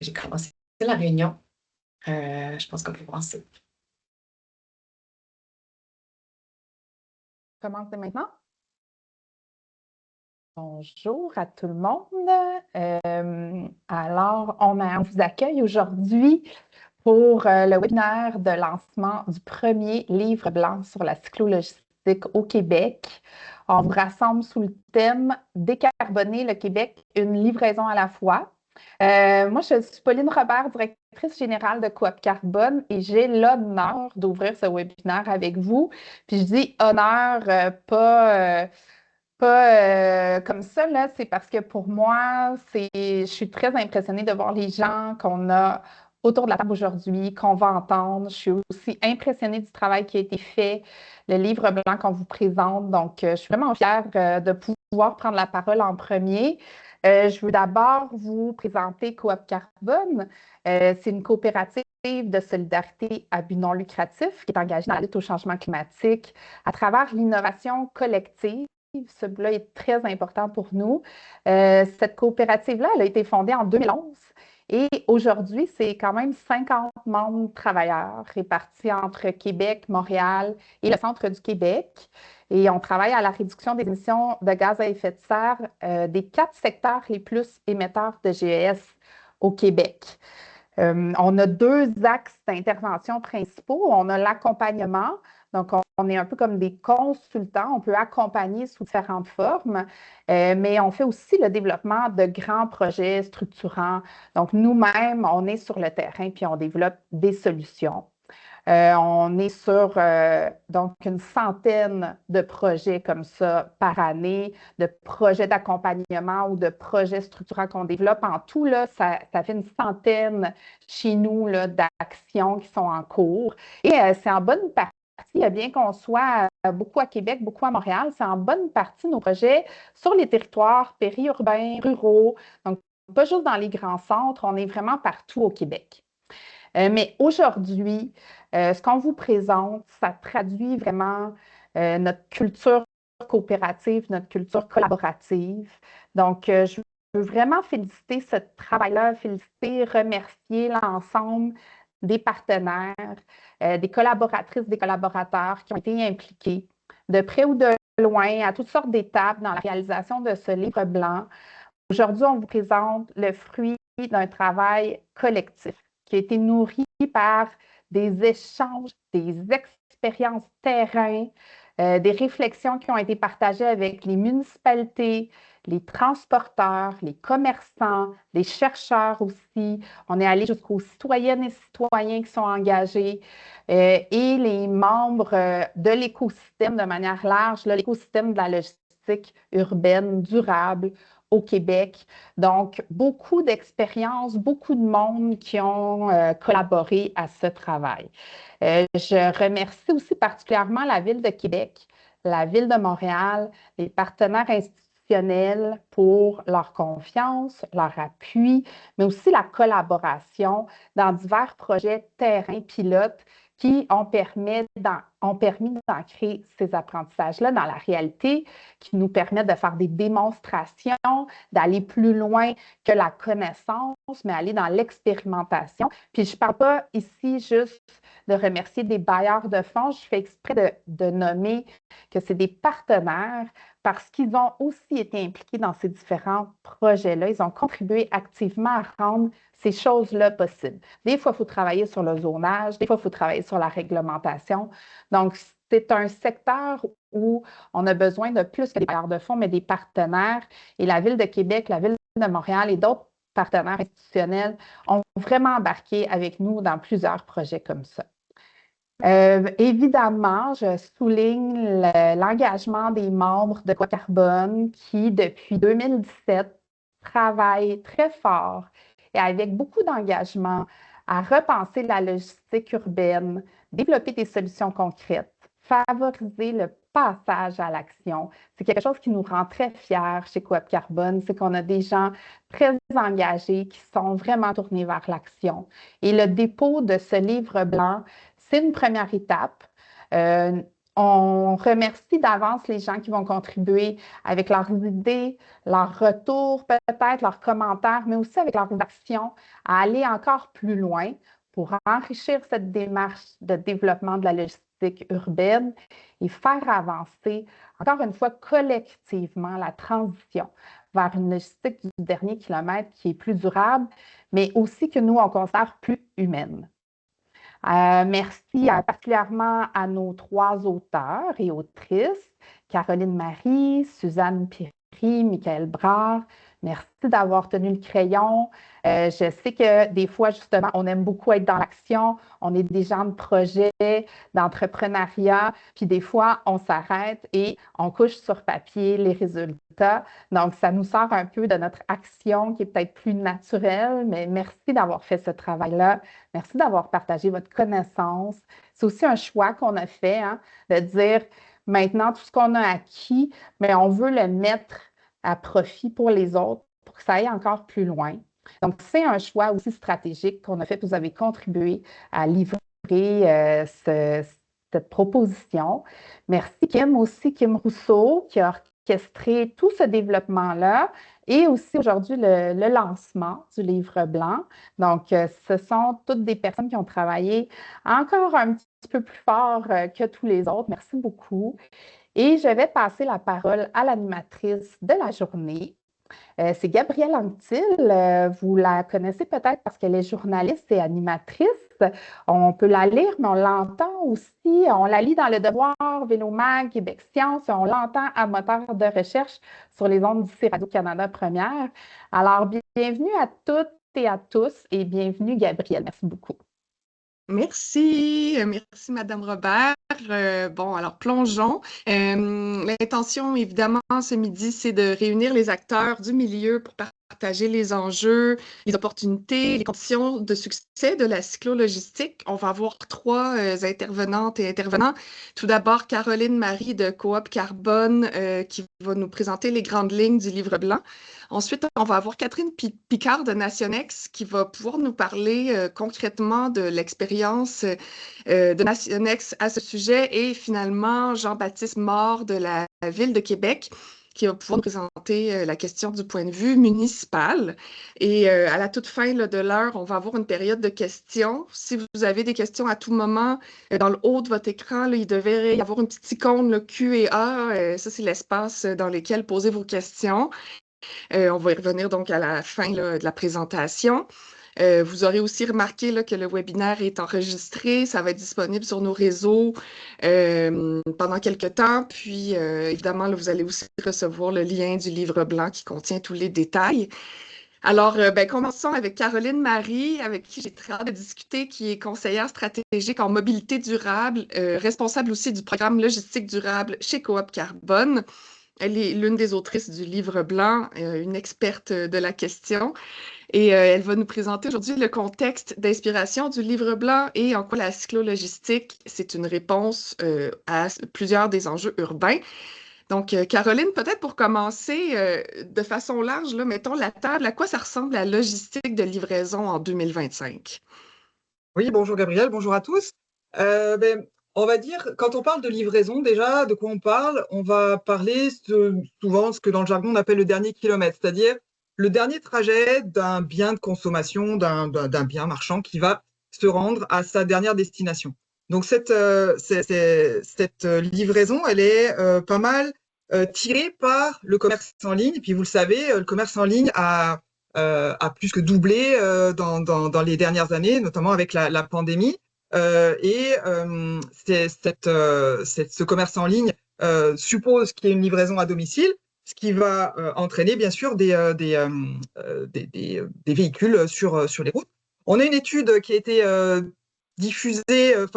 J'ai commencé la réunion. Je pense qu'on peut commencer. Commence dès maintenant. Bonjour à tout le monde. On vous accueille aujourd'hui pour le webinaire de lancement du premier livre blanc sur la cyclo-logistique au Québec. On vous rassemble sous le thème Décarboner le Québec, une livraison à la fois. Moi, je suis Pauline Robert, directrice générale de Coop Carbone, et j'ai l'honneur d'ouvrir ce webinaire avec vous. Puis je dis honneur, pas comme ça, là, c'est parce que pour moi, je suis très impressionnée de voir les gens qu'on a autour de la table aujourd'hui, qu'on va entendre. Je suis aussi impressionnée du travail qui a été fait, le livre blanc qu'on vous présente. Donc, je suis vraiment fière de pouvoir prendre la parole en premier. Je veux d'abord vous présenter Coop Carbone. C'est une coopérative de solidarité à but non lucratif qui est engagée dans la lutte au changement climatique à travers l'innovation collective. Ce bout-là est très important pour nous. Cette coopérative-là, elle a été fondée en 2011 et aujourd'hui, c'est quand même 50 membres travailleurs répartis entre Québec, Montréal et le centre du Québec. Et on travaille à la réduction des émissions de gaz à effet de serre des 4 secteurs les plus émetteurs de GES au Québec. On a 2 axes d'intervention principaux. On a l'accompagnement. Donc, on est un peu comme des consultants. On peut accompagner sous différentes formes, mais on fait aussi le développement de grands projets structurants. Donc, nous-mêmes, on est sur le terrain puis on développe des solutions. On est sur donc une centaine de projets comme ça par année, de projets d'accompagnement ou de projets structurants qu'on développe. En tout, là, ça fait une centaine chez nous là, d'actions qui sont en cours. Et c'est en bonne partie, bien qu'on soit beaucoup à Québec, beaucoup à Montréal, c'est en bonne partie nos projets sur les territoires périurbains, ruraux, donc pas juste dans les grands centres, on est vraiment partout au Québec. Mais aujourd'hui, ce qu'on vous présente, ça traduit vraiment notre culture coopérative, notre culture collaborative. Donc, je veux vraiment féliciter ce travail-là, féliciter, remercier l'ensemble des partenaires, des collaboratrices, des collaborateurs qui ont été impliqués de près ou de loin, à toutes sortes d'étapes dans la réalisation de ce livre blanc. Aujourd'hui, on vous présente le fruit d'un travail collectif qui a été nourri par des échanges, des expériences terrain, des réflexions qui ont été partagées avec les municipalités, les transporteurs, les commerçants, les chercheurs aussi. On est allé jusqu'aux citoyennes et citoyens qui sont engagés et les membres de l'écosystème de manière large, l'écosystème de la logistique urbaine durable au Québec. Donc, beaucoup d'expériences, beaucoup de monde qui ont collaboré à ce travail. Je remercie aussi particulièrement la Ville de Québec, la Ville de Montréal, les partenaires institutionnels pour leur confiance, leur appui, mais aussi la collaboration dans divers projets terrain pilotes qui ont permis d'ancrer ces apprentissages-là dans la réalité, qui nous permettent de faire des démonstrations, d'aller plus loin que la connaissance, mais aller dans l'expérimentation. Puis je ne parle pas ici juste de remercier des bailleurs de fonds, je fais exprès de nommer que c'est des partenaires parce qu'ils ont aussi été impliqués dans ces différents projets-là. Ils ont contribué activement à rendre ces choses-là possibles. Des fois, il faut travailler sur le zonage, des fois, il faut travailler sur la réglementation. Donc, c'est un secteur où on a besoin de plus que des bailleurs de fonds, mais des partenaires. Et la Ville de Québec, la Ville de Montréal et d'autres partenaires institutionnels ont vraiment embarqué avec nous dans plusieurs projets comme ça. Évidemment, je souligne l'engagement des membres de Coop Carbone qui, depuis 2017, travaillent très fort et avec beaucoup d'engagement à repenser la logistique urbaine, développer des solutions concrètes, favoriser le passage à l'action. C'est quelque chose qui nous rend très fiers chez Coop Carbone, c'est qu'on a des gens très engagés qui sont vraiment tournés vers l'action. Et le dépôt de ce livre blanc, c'est une première étape. Euh, On remercie d'avance les gens qui vont contribuer avec leurs idées, leurs retours peut-être, leurs commentaires, mais aussi avec leurs actions à aller encore plus loin pour enrichir cette démarche de développement de la logistique urbaine et faire avancer, encore une fois, collectivement la transition vers une logistique du dernier kilomètre qui est plus durable, mais aussi que nous, on considère plus humaine. Merci particulièrement à nos 3 auteurs et autrices, Caroline Marie, Suzanne Piry, Michael Brard. Merci d'avoir tenu le crayon. Je sais que des fois, justement, on aime beaucoup être dans l'action. On est des gens de projet, d'entrepreneuriat, puis des fois, on s'arrête et on couche sur papier les résultats. Donc, ça nous sort un peu de notre action qui est peut-être plus naturelle, mais merci d'avoir fait ce travail-là. Merci d'avoir partagé votre connaissance. C'est aussi un choix qu'on a fait, hein, de dire maintenant tout ce qu'on a acquis, mais on veut le mettre à profit pour les autres pour que ça aille encore plus loin. Donc, c'est un choix aussi stratégique qu'on a fait. Vous avez contribué à livrer cette proposition. Merci Kim aussi, Kim Rousseau, qui a orchestré tout ce développement-là et aussi aujourd'hui le lancement du livre blanc. Donc, ce sont toutes des personnes qui ont travaillé encore un petit peu plus fort que tous les autres. Merci beaucoup. Et je vais passer la parole à l'animatrice de la journée. C'est Gabrielle Anctil. Vous la connaissez peut-être parce qu'elle est journaliste et animatrice. On peut la lire, mais on l'entend aussi. On la lit dans Le Devoir, Vélomag, Québec Science. On l'entend à moteur de recherche sur les ondes d'ici Radio-Canada Première. Alors, bienvenue à toutes et à tous et bienvenue, Gabrielle. Merci beaucoup. Merci Madame Robert. Bon, alors plongeons. L'intention, évidemment, ce midi, c'est de réunir les acteurs du milieu pour partager les enjeux, les opportunités, les conditions de succès de la cyclo-logistique. On va avoir 3 intervenantes et intervenants. Tout d'abord, Caroline Marie de Coop Carbone qui va nous présenter les grandes lignes du livre blanc. Ensuite, on va avoir Catherine Picard de Nationex qui va pouvoir nous parler concrètement de l'expérience de Nationex à ce sujet et finalement Jean-Baptiste Mort de la Ville de Québec qui va pouvoir nous présenter la question du point de vue municipal. Et à la toute fin là, de l'heure, on va avoir une période de questions. Si vous avez des questions à tout moment, dans le haut de votre écran, là, il devrait y avoir une petite icône le Q&A. Ça, c'est l'espace dans lequel poser vos questions. On va y revenir donc à la fin là, de la présentation. Vous aurez aussi remarqué là, que le webinaire est enregistré. Ça va être disponible sur nos réseaux pendant quelques temps. Puis, évidemment, là, vous allez aussi recevoir le lien du livre blanc qui contient tous les détails. Alors, commençons avec Caroline Marie, avec qui j'ai très hâte de discuter, qui est conseillère stratégique en mobilité durable, responsable aussi du programme logistique durable chez Coop Carbone. Elle est l'une des autrices du livre blanc, une experte de la question. Et elle va nous présenter aujourd'hui le contexte d'inspiration du livre blanc et en quoi la cyclo-logistique, c'est une réponse à plusieurs des enjeux urbains. Donc, Caroline, peut-être pour commencer de façon large, là, mettons la table, à quoi ça ressemble la logistique de livraison en 2025? Oui, bonjour Gabriel, bonjour à tous. On va dire, quand on parle de livraison, déjà, de quoi on parle? On va parler souvent ce que dans le jargon on appelle le dernier kilomètre, c'est-à-dire le dernier trajet d'un bien de consommation, d'un bien marchand qui va se rendre à sa dernière destination. Donc cette livraison, elle est pas mal tirée par le commerce en ligne. Et puis vous le savez, le commerce en ligne a plus que doublé dans les dernières années, notamment avec la pandémie. Ce commerce en ligne suppose qu'il y ait une livraison à domicile, ce qui va entraîner bien sûr des véhicules sur les routes. On a une étude qui a été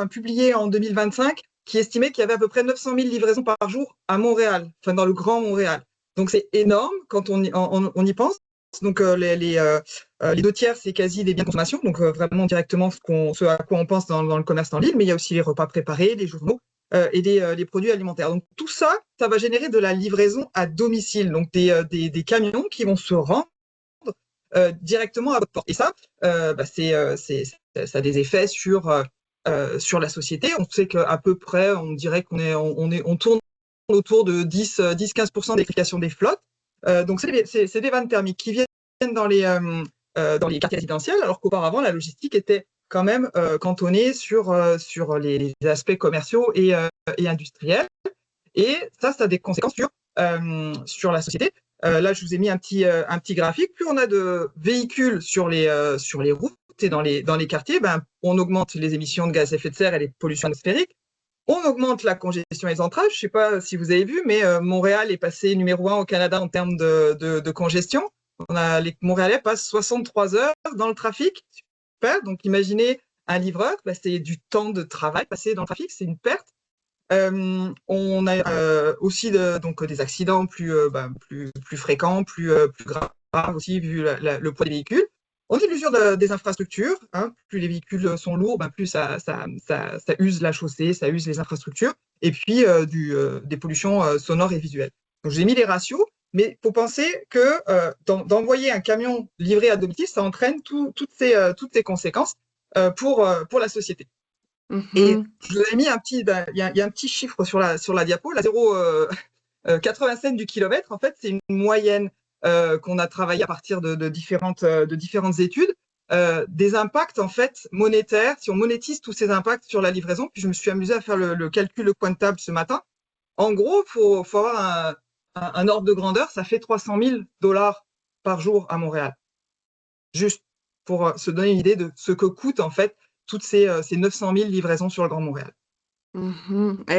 publiée en 2025, qui estimait qu'il y avait à peu près 900 000 livraisons par jour à Montréal, enfin dans le Grand Montréal. Donc c'est énorme quand on y pense. Donc les 2/3, c'est quasi des biens de consommation, donc vraiment directement ce à quoi on pense dans le commerce en ligne, mais il y a aussi les repas préparés, les journaux et les produits alimentaires. Donc tout ça, ça va générer de la livraison à domicile, donc des camions qui vont se rendre directement à votre porte. Et ça, ça a des effets sur sur la société. On sait qu'à peu près, on dirait on tourne autour de 10-15% d'électrification des flottes. Donc, c'est des vannes thermiques qui viennent dans les quartiers résidentiels, alors qu'auparavant, la logistique était quand même cantonnée sur les aspects commerciaux et industriels. Et ça a des conséquences sur la société. Là, je vous ai mis un petit graphique. Plus on a de véhicules sur les routes et dans les quartiers, on augmente les émissions de gaz à effet de serre et les pollutions atmosphériques. On augmente la congestion et les entraves. Je ne sais pas si vous avez vu, mais Montréal est passé numéro 1 au Canada en termes de congestion. Les Montréalais passent 63 heures dans le trafic. Super. Donc, imaginez un livreur, c'est du temps de travail passé dans le trafic, c'est une perte. On a aussi des accidents plus fréquents, plus graves aussi, vu le poids des véhicules. On dit l'usure des infrastructures. Plus les véhicules sont lourds, plus ça use la chaussée, ça use les infrastructures. Et puis, des pollutions sonores et visuelles. Donc, j'ai mis les ratios, mais il faut penser que d'envoyer un camion livré à domicile, ça entraîne toutes ces conséquences pour la société. Et je vous ai mis il y a un petit chiffre sur la diapo, la 0,87 du kilomètre. En fait, c'est une moyenne qu'on a travaillé à partir de différentes études, des impacts en fait monétaires. Si on monétise tous ces impacts sur la livraison, puis je me suis amusé à faire le calcul de coin de table ce matin. En gros, faut avoir un ordre de grandeur, ça fait 300 000 $ par jour à Montréal. Juste pour se donner une idée de ce que coûte en fait toutes ces 900 000 livraisons sur le Grand Montréal.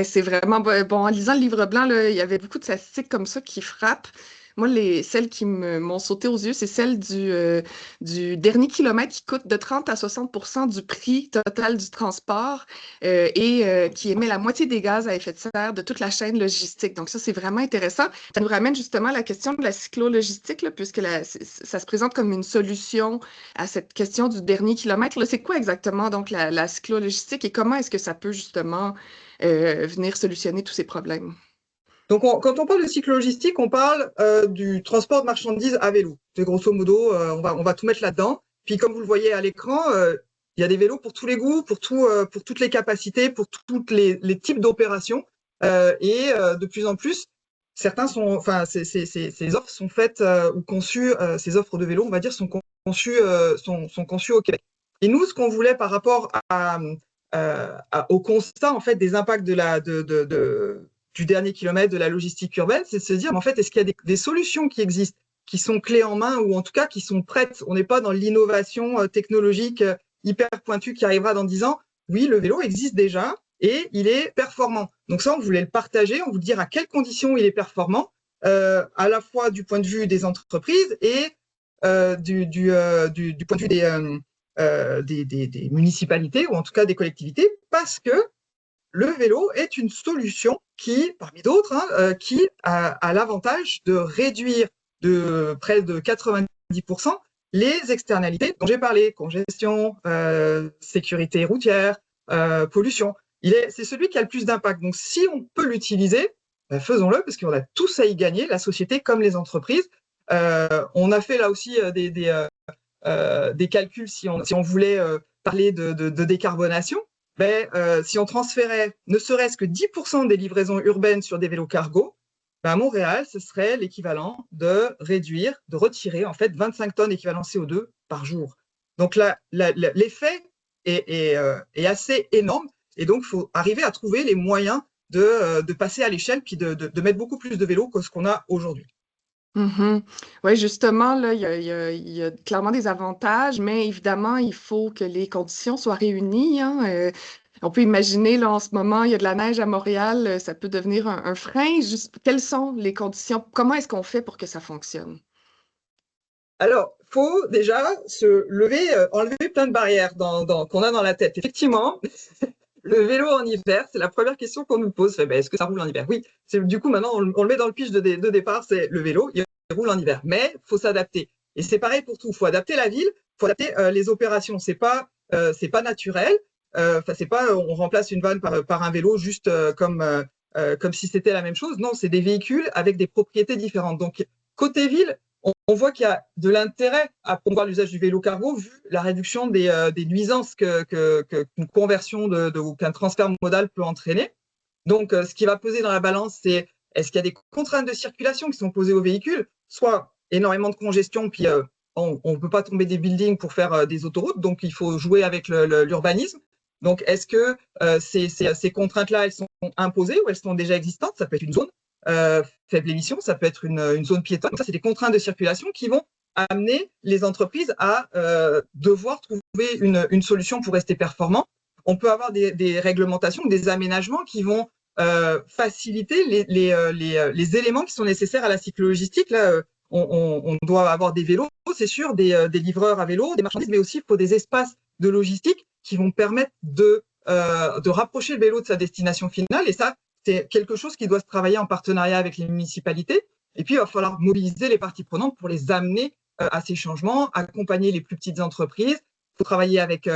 C'est vraiment bon. En lisant le livre blanc, là, il y avait beaucoup de statistiques comme ça qui frappent. Moi, celles qui m'ont sauté aux yeux, c'est celle du dernier kilomètre qui coûte de 30 à 60% du prix total du transport et qui émet la moitié des gaz à effet de serre de toute la chaîne logistique. Donc ça, c'est vraiment intéressant. Ça nous ramène justement à la question de la cyclo-logistique, là, puisque ça se présente comme une solution à cette question du dernier kilomètre. Là, c'est quoi exactement donc la cyclo-logistique et comment est-ce que ça peut justement venir solutionner tous ces problèmes? Donc, quand on parle de cycle logistique, on parle du transport de marchandises à vélo. C'est grosso modo, on va tout mettre là-dedans. Puis, comme vous le voyez à l'écran, il y a des vélos pour tous les goûts, pour toutes les capacités, pour tous les types d'opérations. Et de plus en plus, ces offres sont faites ou conçues, ces offres de vélo, on va dire, sont conçues au Québec. Et nous, ce qu'on voulait par rapport au constat en fait des impacts du dernier kilomètre de la logistique urbaine, c'est de se dire, en fait, est-ce qu'il y a des solutions qui existent, qui sont clés en main ou en tout cas qui sont prêtes? On n'est pas dans l'innovation technologique hyper pointue qui arrivera dans 10 ans. Oui, le vélo existe déjà et il est performant. Donc ça, on voulait le partager, on voulait dire à quelles conditions il est performant, à la fois du point de vue des entreprises et du point de vue des municipalités ou en tout cas des collectivités, parce que le vélo est une solution qui, parmi d'autres, qui a l'avantage de réduire de près de 90% les externalités dont j'ai parlé, congestion, sécurité routière, pollution. C'est celui qui a le plus d'impact. Donc, si on peut l'utiliser, faisons-le, parce qu'on a tous à y gagner, la société comme les entreprises. On a fait là aussi des calculs si on voulait parler de décarbonation. Si on transférait ne serait-ce que 10% des livraisons urbaines sur des vélos cargo, à Montréal, ce serait l'équivalent de retirer en fait 25 tonnes équivalent CO2 par jour. Donc l'effet est assez énorme et donc il faut arriver à trouver les moyens de passer à l'échelle puis de mettre beaucoup plus de vélos que ce qu'on a aujourd'hui. Oui, justement, là, il y a clairement des avantages, mais évidemment, il faut que les conditions soient réunies. On peut imaginer, là, en ce moment, il y a de la neige à Montréal, ça peut devenir un frein. Quelles sont les conditions? Comment est-ce qu'on fait pour que ça fonctionne? Alors, il faut déjà enlever plein de barrières qu'on a dans la tête. Effectivement, le vélo en hiver, c'est la première question qu'on nous pose. Est-ce que ça roule en hiver? Oui. Du coup, maintenant, on le met dans le pitch de départ, c'est le vélo, il roule en hiver. Mais il faut s'adapter. Et c'est pareil pour tout. Il faut adapter la ville, il faut adapter les opérations. C'est pas naturel. C'est pas on remplace une vanne par un vélo juste comme si c'était la même chose. Non, c'est des véhicules avec des propriétés différentes. Donc, côté ville, on voit qu'il y a de l'intérêt à promouvoir l'usage du vélo cargo vu la réduction des nuisances qu'une conversion ou qu'un transfert modal peut entraîner. Donc, ce qui va peser dans la balance, c'est est-ce qu'il y a des contraintes de circulation qui sont posées aux véhicules, soit énormément de congestion, puis on ne peut pas tomber des buildings pour faire des autoroutes, donc il faut jouer avec l'urbanisme. Donc, est-ce que ces contraintes-là, elles sont imposées ou elles sont déjà existantes? Ça peut être une zone faible émission, ça peut être une zone piétonne. Donc ça, c'est des contraintes de circulation qui vont amener les entreprises à devoir trouver une solution pour rester performants. On peut avoir des réglementations, des aménagements qui vont faciliter les éléments qui sont nécessaires à la cyclo-logistique. Là, on doit avoir des vélos, c'est sûr, des livreurs à vélo, des marchandises, mais aussi il faut des espaces de logistique qui vont permettre de rapprocher le vélo de sa destination finale. Et ça, c'est quelque chose qui doit se travailler en partenariat avec les municipalités. Et puis, il va falloir mobiliser les parties prenantes pour les amener à ces changements, accompagner les plus petites entreprises. Il faut travailler avec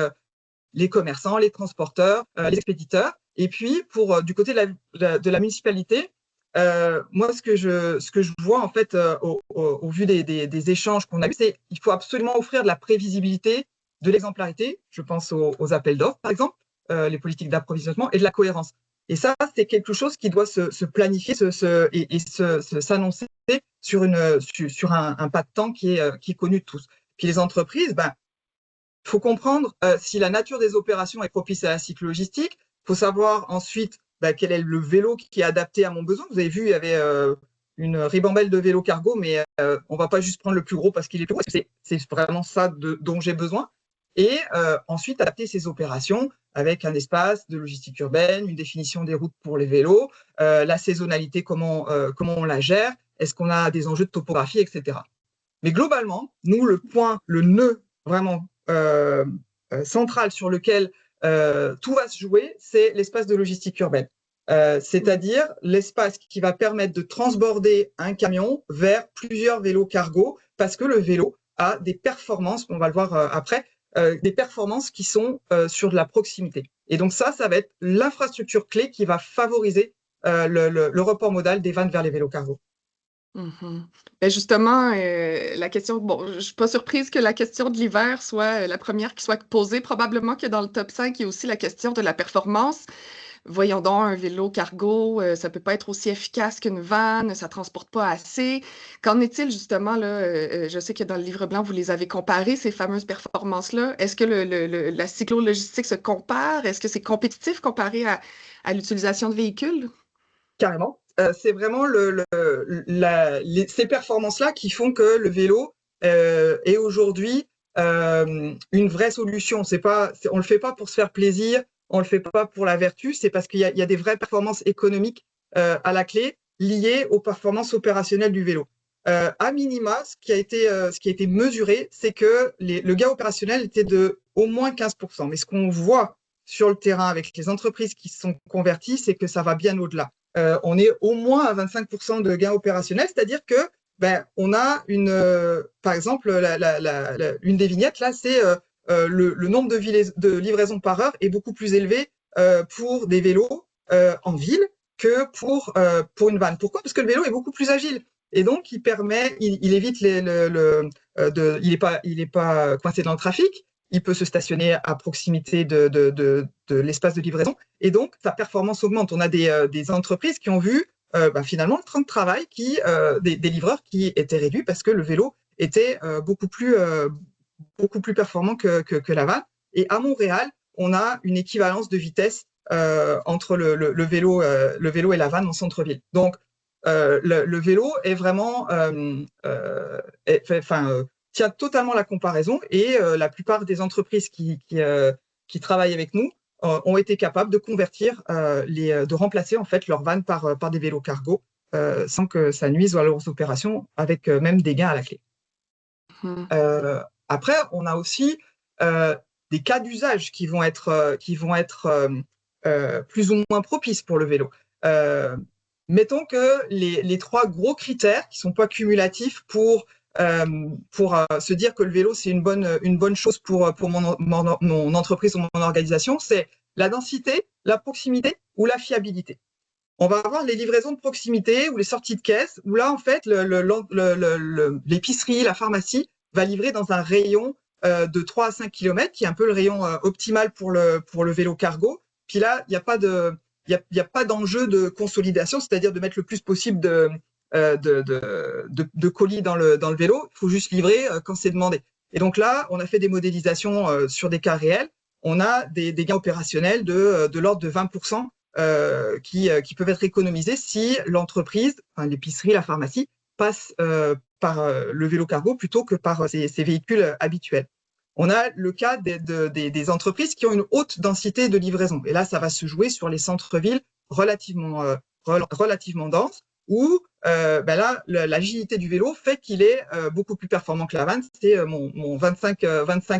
les commerçants, les transporteurs, les expéditeurs. Et puis, du côté de la municipalité, moi, ce que je vois, en fait, au vu des échanges qu'on a eus, c'est qu'il faut absolument offrir de la prévisibilité, de l'exemplarité. Je pense aux appels d'offres, par exemple, les politiques d'approvisionnement et de la cohérence. Et ça, c'est quelque chose qui doit se planifier et s'annoncer sur un pas de temps qui est connu de tous. Puis les entreprises, il faut comprendre si la nature des opérations est propice à la cyclo-logistique. Il faut savoir ensuite quel est le vélo qui est adapté à mon besoin. Vous avez vu, il y avait une ribambelle de vélos cargo, mais on ne va pas juste prendre le plus gros parce qu'il est plus gros. C'est vraiment ça dont j'ai besoin. Et ensuite, adapter ces opérations avec un espace de logistique urbaine, une définition des routes pour les vélos, la saisonnalité, comment on la gère, est-ce qu'on a des enjeux de topographie, etc. Mais globalement, nous, le nœud vraiment central sur lequel tout va se jouer, c'est l'espace de logistique urbaine. C'est-à-dire l'espace qui va permettre de transborder un camion vers plusieurs vélos cargo, parce que le vélo a des performances, on va le voir après, des performances qui sont sur de la proximité. Et donc ça va être l'infrastructure clé qui va favoriser le report modal des vannes vers les vélos cargo. Ben justement, la question, bon, je ne suis pas surprise que la question de l'hiver soit la première qui soit posée. Probablement que dans le top 5, il y a aussi la question de la performance. Voyons donc, un vélo cargo, ça ne peut pas être aussi efficace qu'une vanne, ça ne transporte pas assez. Qu'en est-il justement, là, je sais que dans le livre blanc, vous les avez comparés, ces fameuses performances-là. Est-ce que la cyclo-logistique se compare? Est-ce que c'est compétitif comparé à l'utilisation de véhicules? Carrément. C'est vraiment ces performances-là qui font que le vélo est aujourd'hui une vraie solution. On ne le fait pas pour se faire plaisir, on ne le fait pas pour la vertu, c'est parce qu'il y a des vraies performances économiques à la clé liées aux performances opérationnelles du vélo. À minima, ce qui a été mesuré, c'est que le gain opérationnel était de au moins 15%. Mais ce qu'on voit sur le terrain avec les entreprises qui se sont converties, c'est que ça va bien au-delà. On est au moins à 25% de gain opérationnel, c'est-à-dire que on a par exemple, une des vignettes là, c'est le nombre de livraisons par heure est beaucoup plus élevé pour des vélos en ville que pour une vanne. Pourquoi? Parce que le vélo est beaucoup plus agile et donc il évite il est pas coincé dans le trafic. Il peut se stationner à proximité de l'espace de livraison et donc sa performance augmente. On a des entreprises qui ont vu finalement le temps de travail des livreurs qui étaient réduits parce que le vélo était beaucoup plus performant que la vanne. Et à Montréal, on a une équivalence de vitesse entre le vélo et la vanne en centre-ville. Donc, le vélo est vraiment tient totalement la comparaison et la plupart des entreprises qui travaillent avec nous ont été capables de convertir, de remplacer en fait leurs vannes par des vélos cargo sans que ça nuise à leurs opérations, avec même des gains à la clé. Après, on a aussi des cas d'usage qui vont être plus ou moins propices pour le vélo. Mettons que les trois gros critères qui ne sont pas cumulatifs pour se dire que le vélo, c'est une bonne chose pour mon entreprise ou mon organisation, c'est la densité, la proximité ou la fiabilité. On va avoir les livraisons de proximité ou les sorties de caisse, où là, en fait, l'épicerie, la pharmacie va livrer dans un rayon de 3 à 5 km, qui est un peu le rayon optimal pour le vélo cargo. Puis là, il n'y a pas d'enjeu de consolidation, c'est-à-dire de mettre le plus possible de colis dans le vélo. Il faut juste livrer quand c'est demandé. Et donc là, on a fait des modélisations sur des cas réels. On a des gains opérationnels de l'ordre de 20% qui peuvent être économisés si l'entreprise, enfin, l'épicerie, la pharmacie, passe par le vélo cargo plutôt que par ces véhicules habituels. On a le cas des entreprises qui ont une haute densité de livraison. Et là, ça va se jouer sur les centres-villes relativement denses, où là, l'agilité du vélo fait qu'il est beaucoup plus performant que la vanne. C'est mon 25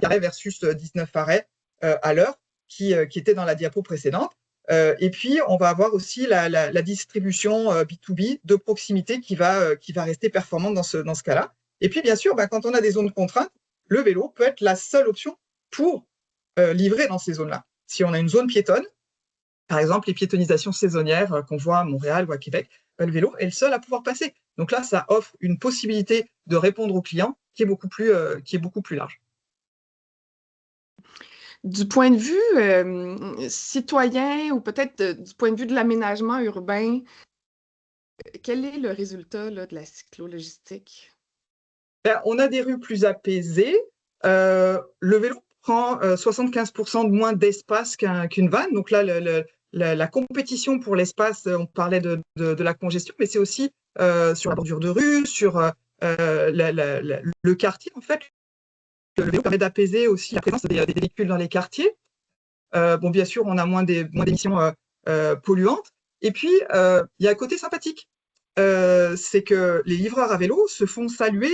arrêts versus 19 arrêts à l'heure qui était dans la diapo précédente. Et puis, on va avoir aussi la distribution B2B de proximité qui va rester performante dans ce cas-là. Et puis, bien sûr, quand on a des zones contraintes, le vélo peut être la seule option pour livrer dans ces zones-là. Si on a une zone piétonne, par exemple, les piétonisations saisonnières qu'on voit à Montréal ou à Québec, le vélo est le seul à pouvoir passer. Donc là, ça offre une possibilité de répondre aux clients qui est beaucoup plus large. Du point de vue citoyen ou peut-être du point de vue de l'aménagement urbain, quel est le résultat là, de la cyclo-logistique? On a des rues plus apaisées. Le vélo prend 75% de moins d'espace qu'une vanne. Donc là, la compétition pour l'espace, on parlait de la congestion, mais c'est aussi sur la bordure de rue, sur le quartier, en fait. Le vélo permet d'apaiser aussi la présence des véhicules dans les quartiers. Bien sûr, on a moins d'émissions polluantes. Et puis, il y a un côté sympathique. C'est que les livreurs à vélo se font saluer,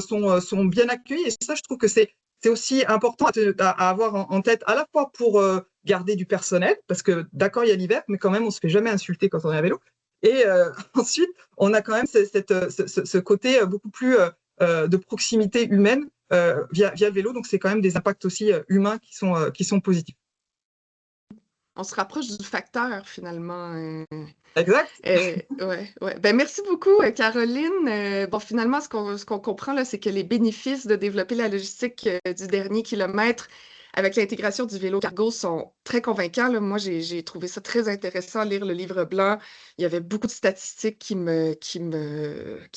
sont bien accueillis. Et ça, je trouve que c'est aussi important à avoir en tête, à la fois pour garder du personnel, parce que d'accord, il y a l'hiver, mais quand même, on se fait jamais insulter quand on est à vélo. Et ensuite, on a quand même ce côté beaucoup plus de proximité humaine via le vélo. Donc, c'est quand même des impacts aussi humains qui sont positifs. On se rapproche du facteur, finalement. Exact. Ouais. Ben, merci beaucoup, Caroline. Finalement, ce qu'on comprend, là, c'est que les bénéfices de développer la logistique du dernier kilomètre avec l'intégration du vélo cargo sont très convaincants, là. Moi, j'ai trouvé ça très intéressant à lire le livre blanc. Il y avait beaucoup de statistiques qui m'ont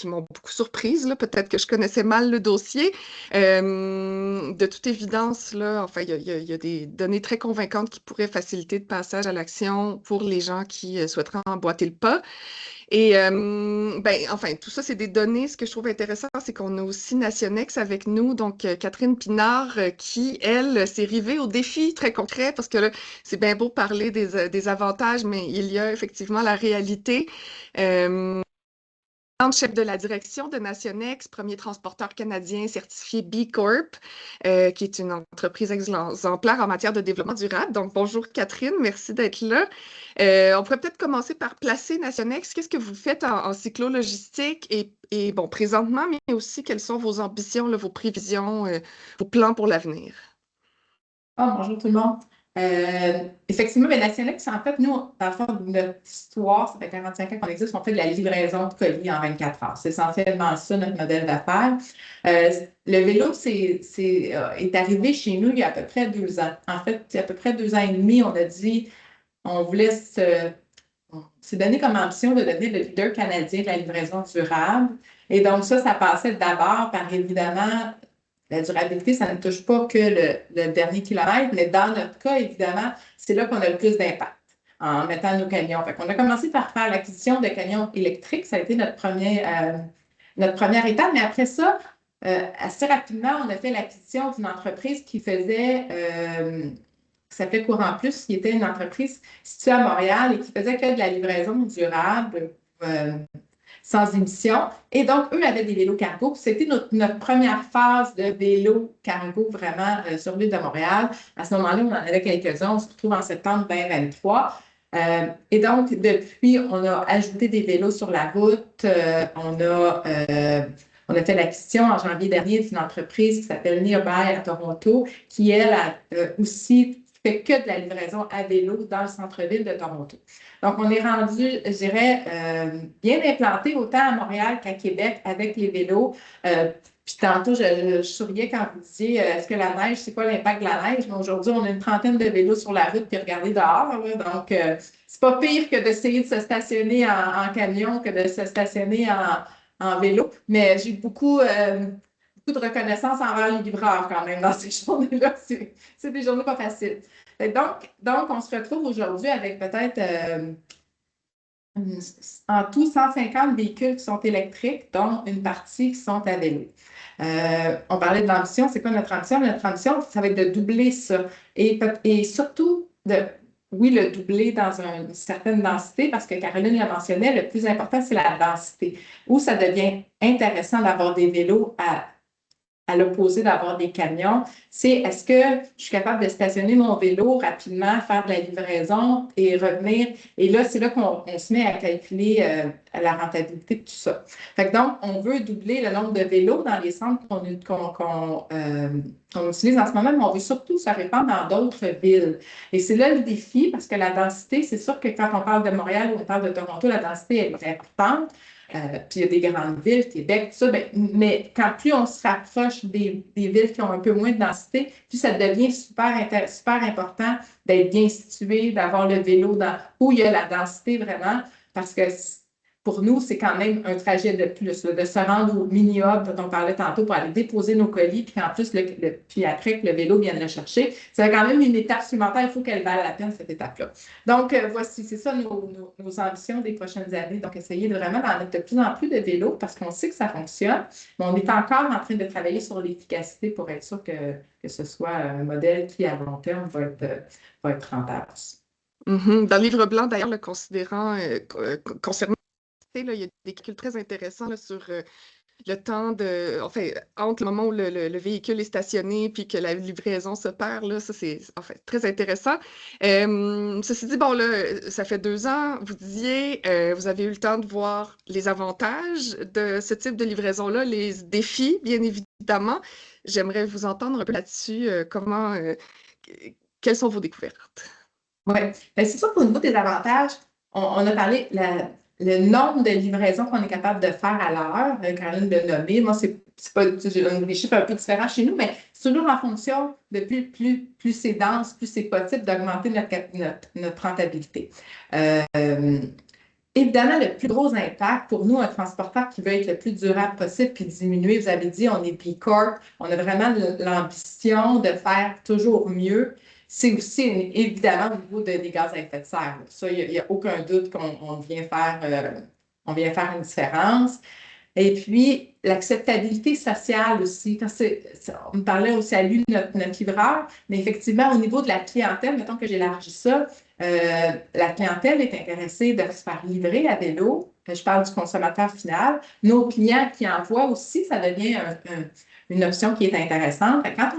beaucoup surprise, là. Peut-être que je connaissais mal le dossier. De toute évidence, là, enfin, il y a des données très convaincantes qui pourraient faciliter le passage à l'action pour les gens qui souhaiteraient emboîter le pas. Et tout ça, c'est des données. Ce que je trouve intéressant, c'est qu'on a aussi Nationex avec nous, donc Catherine Pinard, qui, elle, s'est rivée au défi très concret, parce que là, c'est bien beau parler des avantages, mais il y a effectivement la réalité. Chef de la direction de Nationex, premier transporteur canadien certifié B Corp, qui est une entreprise exemplaire en matière de développement durable. Donc, bonjour Catherine, merci d'être là. On pourrait peut-être commencer par placer Nationex. Qu'est-ce que vous faites en cyclo-logistique et présentement, mais aussi quelles sont vos ambitions, là, vos prévisions, vos plans pour l'avenir? Bonjour tout le monde. Effectivement, Nationex, en fait, nous, dans le fond, notre histoire, ça fait 45 ans qu'on existe, on fait de la livraison de colis en 24 heures. C'est essentiellement ça, notre modèle d'affaires. Le vélo, est arrivé chez nous il y a à peu près 2 ans. En fait, il y a à peu près 2 ans et demi, on a dit, on voulait s'est donné comme ambition de devenir le leader canadien de la livraison durable. Et donc, ça passait d'abord par, évidemment, la durabilité, ça ne touche pas que le dernier kilomètre, mais dans notre cas, évidemment, c'est là qu'on a le plus d'impact en mettant nos camions. Fait qu'on a commencé par faire l'acquisition de camions électriques. Ça a été notre première étape. Mais après ça, assez rapidement, on a fait l'acquisition d'une entreprise qui s'appelait Courant Plus, qui était une entreprise située à Montréal et qui faisait que de la livraison durable sans émission. Et donc, eux avaient des vélos cargo. C'était notre première phase de vélo cargo vraiment sur l'île de Montréal. À ce moment-là, on en avait quelques-uns. On se retrouve en septembre 2023. Et donc, depuis, on a ajouté des vélos sur la route. On a fait l'acquisition en janvier dernier d'une entreprise qui s'appelle Nearby à Toronto, qui, elle, a aussi fait que de la livraison à vélo dans le centre-ville de Toronto. Donc, on est rendu, je dirais, bien implanté autant à Montréal qu'à Québec avec les vélos. Puis tantôt, je souriais quand vous disiez est-ce que la neige, c'est quoi l'impact de la neige? Mais aujourd'hui, on a une trentaine de vélos sur la route puis regardez dehors. Là, donc, c'est pas pire que d'essayer de se stationner en camion que de se stationner en vélo. Mais j'ai beaucoup de reconnaissance envers les livreurs quand même dans ces journées-là. C'est des journées pas faciles. Donc, on se retrouve aujourd'hui avec peut-être en tout 150 véhicules qui sont électriques, dont une partie qui sont à vélo. On parlait de l'ambition. C'est quoi notre ambition? Notre ambition, ça va être de doubler ça. Et surtout, oui, le doubler dans une certaine densité, parce que Caroline l'a mentionné, le plus important, c'est la densité. Où ça devient intéressant d'avoir des vélos à l'opposé d'avoir des camions, c'est est-ce que je suis capable de stationner mon vélo rapidement, faire de la livraison et revenir. Et là, c'est là qu'on se met à calculer la rentabilité de tout ça. Fait que donc, on veut doubler le nombre de vélos dans les centres qu'on utilise en ce moment, mais on veut surtout se répandre dans d'autres villes. Et c'est là le défi, parce que la densité, c'est sûr que quand on parle de Montréal ou on parle de Toronto, la densité est importante. Puis il y a des grandes villes, Québec, tout ça, mais quand plus on se rapproche des villes qui ont un peu moins de densité, plus ça devient super important d'être bien situé, d'avoir le vélo où il y a la densité vraiment, parce que pour nous, c'est quand même un trajet de plus, là, de se rendre au mini-hub dont on parlait tantôt pour aller déposer nos colis, puis qu'en plus, puis après que le vélo vienne le chercher. C'est quand même une étape supplémentaire. Il faut qu'elle vaille la peine, cette étape-là. Donc, voici, c'est ça nos ambitions des prochaines années. Donc, essayer de vraiment d'en mettre de plus en plus de vélos parce qu'on sait que ça fonctionne, mais on est encore en train de travailler sur l'efficacité pour être sûr que ce soit un modèle qui, à long terme, va être rentable. Dans le livre blanc, d'ailleurs, le considérant concernant là, il y a des calculs très intéressants là, sur le temps entre le moment où le véhicule est stationné puis que la livraison se perd. Là, ça, c'est en fait très intéressant. Ceci dit, bon, là, ça fait 2 ans, vous disiez, vous avez eu le temps de voir les avantages de ce type de livraison-là, les défis, bien évidemment. J'aimerais vous entendre un peu là-dessus. Quelles sont vos découvertes? Oui, c'est sûr qu'au niveau des avantages, on a parlé le nombre de livraisons qu'on est capable de faire à l'heure. Caroline l'a nommé. Moi, c'est pas j'ai des chiffres un peu différents chez nous, mais c'est toujours en fonction de plus c'est dense, plus c'est possible d'augmenter notre rentabilité. Évidemment, le plus gros impact pour nous, un transporteur qui veut être le plus durable possible puis diminuer, vous avez dit, on est B Corp, on a vraiment l'ambition de faire toujours mieux. C'est aussi évidemment au niveau des gaz à effet de serre. Ça, il n'y a aucun doute qu'on vient faire une différence. Et puis, l'acceptabilité sociale aussi. On me parlait au salut notre livreur, mais effectivement, au niveau de la clientèle, mettons que j'élargis ça, la clientèle est intéressée de se faire livrer à vélo. Je parle du consommateur final. Nos clients qui envoient aussi, ça devient une option qui est intéressante. Quand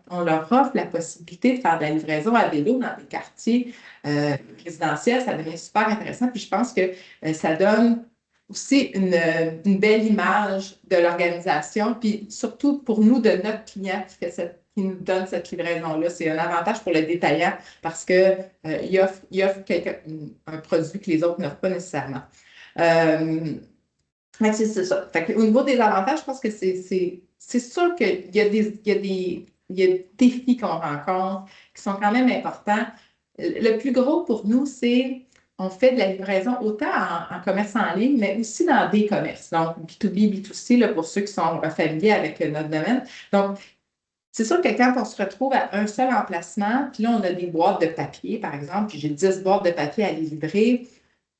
on leur offre la possibilité de faire de la livraison à vélo dans des quartiers résidentiels, ça devient super intéressant. Puis je pense que ça donne aussi une belle image de l'organisation, puis surtout pour nous, de notre client qui nous donne cette livraison-là. C'est un avantage pour le détaillant parce qu'il offre un produit que les autres n'offrent pas nécessairement. C'est ça. Au niveau des avantages, je pense que c'est sûr qu'il y a des défis qu'on rencontre qui sont quand même importants. Le plus gros pour nous, c'est on fait de la livraison autant en commerce en ligne, mais aussi dans des commerces. Donc, B2B, B2C, là, pour ceux qui sont familiers avec notre domaine. Donc, c'est sûr que quand on se retrouve à un seul emplacement, puis là, on a des boîtes de papier, par exemple, puis j'ai 10 boîtes de papier à livrer.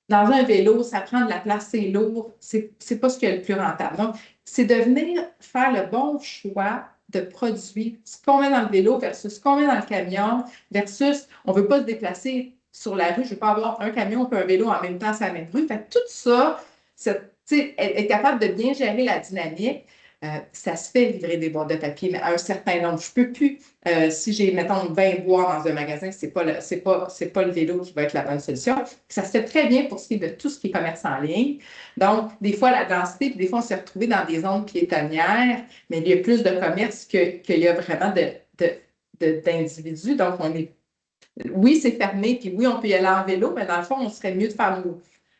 Dans un vélo, ça prend de la place, c'est lourd, c'est pas ce qui est le plus rentable. Donc, c'est de venir faire le bon choix de produits, ce qu'on met dans le vélo versus ce qu'on met dans le camion, versus on ne veut pas se déplacer sur la rue, je ne veux pas avoir un camion et un vélo en même temps sur la même rue. Fait que tout ça, être capable de bien gérer la dynamique, ça se fait livrer des boîtes de papier, mais à un certain nombre. Je ne peux plus, si j'ai, mettons, 20 boîtes dans un magasin, ce n'est pas le vélo qui va être la bonne solution. Ça se fait très bien pour ce qui est de tout ce qui est commerce en ligne. Donc, des fois, la densité, puis des fois, on s'est retrouvé dans des zones piétonnières, mais il y a plus de commerce qu'il y a vraiment d'individus. Donc, oui, c'est fermé, puis oui, on peut y aller en vélo, mais dans le fond, on serait mieux de faire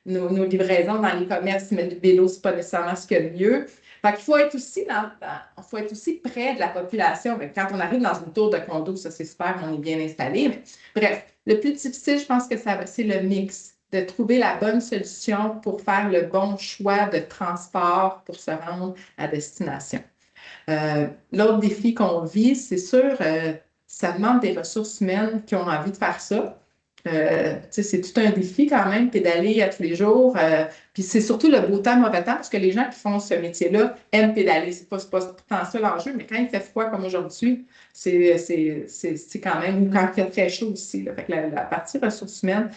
nos livraisons dans les commerces, mais le vélo, c'est pas nécessairement ce qu'il y a de mieux. Fait qu'il faut être aussi faut être aussi près de la population. Mais quand on arrive dans une tour de condo, ça c'est super, on est bien installé. Mais, bref, le plus difficile, je pense que c'est le mix, de trouver la bonne solution pour faire le bon choix de transport pour se rendre à destination. L'autre défi qu'on vit, c'est sûr, ça demande des ressources humaines qui ont envie de faire ça. C'est tout un défi quand même, pédaler à tous les jours. Puis c'est surtout le beau temps, mauvais temps, parce que les gens qui font ce métier-là aiment pédaler. C'est pas tant ça l'enjeu, mais quand il fait froid comme aujourd'hui, c'est quand même, ou quand il fait très chaud aussi. Là. Fait que la partie ressources humaines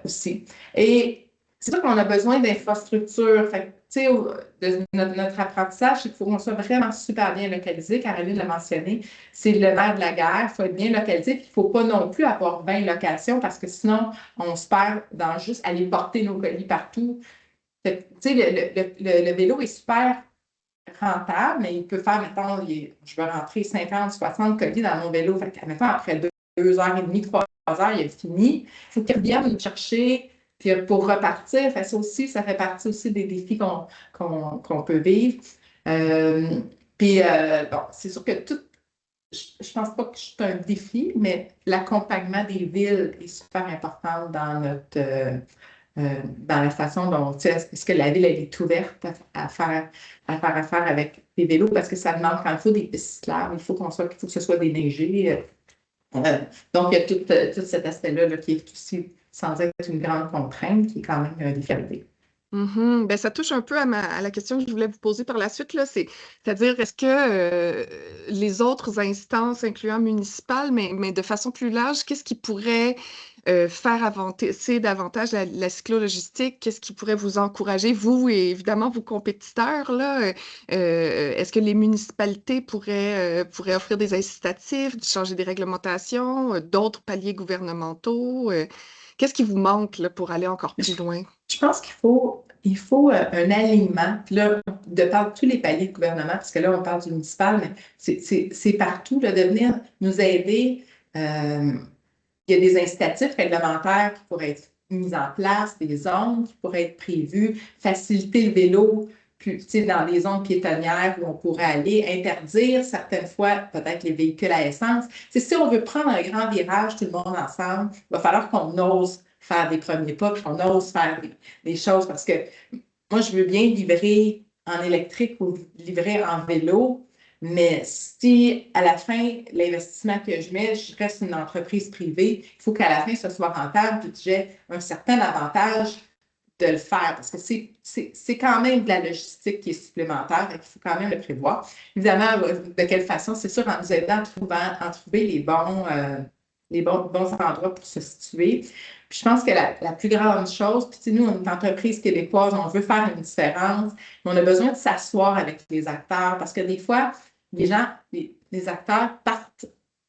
aussi. Et c'est sûr qu'on a besoin d'infrastructures. De notre apprentissage, il faut qu'on soit vraiment super bien localisé. Caroline l'a mentionné, c'est le nerf de la guerre. Il faut être bien localisé. Il ne faut pas non plus avoir 20 locations parce que sinon, on se perd dans juste aller porter nos colis partout. Le vélo est super rentable, mais il peut faire, mettons, je veux rentrer 50, 60 colis dans mon vélo. Mettons, après 2h30, 3 heures, il est fini. Il faut qu'il revienne me chercher. Puis pour repartir, ça aussi, ça fait partie aussi des défis qu'on peut vivre. Bon, c'est sûr que je pense pas que c'est un défi, mais l'accompagnement des villes est super important dans la façon dont, est-ce que la ville elle est ouverte à faire affaire avec les vélos, parce que ça demande quand il faut des pistes cyclables, il faut que ce soit déneigé. Donc, il y a tout cet aspect-là là, qui est aussi sans être une grande contrainte, qui est quand même un défi. Ben, ça touche un peu à la question que je voulais vous poser par la suite, là, c'est-à-dire est-ce que les autres instances, incluant municipales, mais de façon plus large, qu'est-ce qui pourrait faire avancer davantage la cyclologistique? Qu'est-ce qui pourrait vous encourager, vous et évidemment vos compétiteurs, là? Est-ce que les municipalités pourraient offrir des incitatifs, changer des réglementations, d'autres paliers gouvernementaux? Qu'est-ce qui vous manque là, pour aller encore plus loin? Je pense qu'il faut un alignement. Puis là, de par tous les paliers de gouvernement, parce que là, on parle du municipal, mais c'est partout, là, de venir nous aider. Il y a des incitatifs réglementaires qui pourraient être mis en place, des zones qui pourraient être prévues, faciliter le vélo dans des zones piétonnières où on pourrait aller, interdire certaines fois peut-être les véhicules à essence. Si on veut prendre un grand virage, tout le monde ensemble, il va falloir qu'on ose faire des premiers pas, qu'on ose faire des choses, parce que moi, je veux bien livrer en électrique ou livrer en vélo, mais si à la fin, l'investissement que je mets, je reste une entreprise privée, il faut qu'à la fin, ce soit rentable et que j'ai un certain avantage de le faire, parce que c'est quand même de la logistique qui est supplémentaire, et qu'il faut quand même le prévoir. Évidemment, de quelle façon? C'est sûr, en nous aidant à trouver les bons endroits pour se situer. Puis je pense que la plus grande chose, puis nous, on est une entreprise québécoise, on veut faire une différence, mais on a besoin de s'asseoir avec les acteurs, parce que des fois, les acteurs partent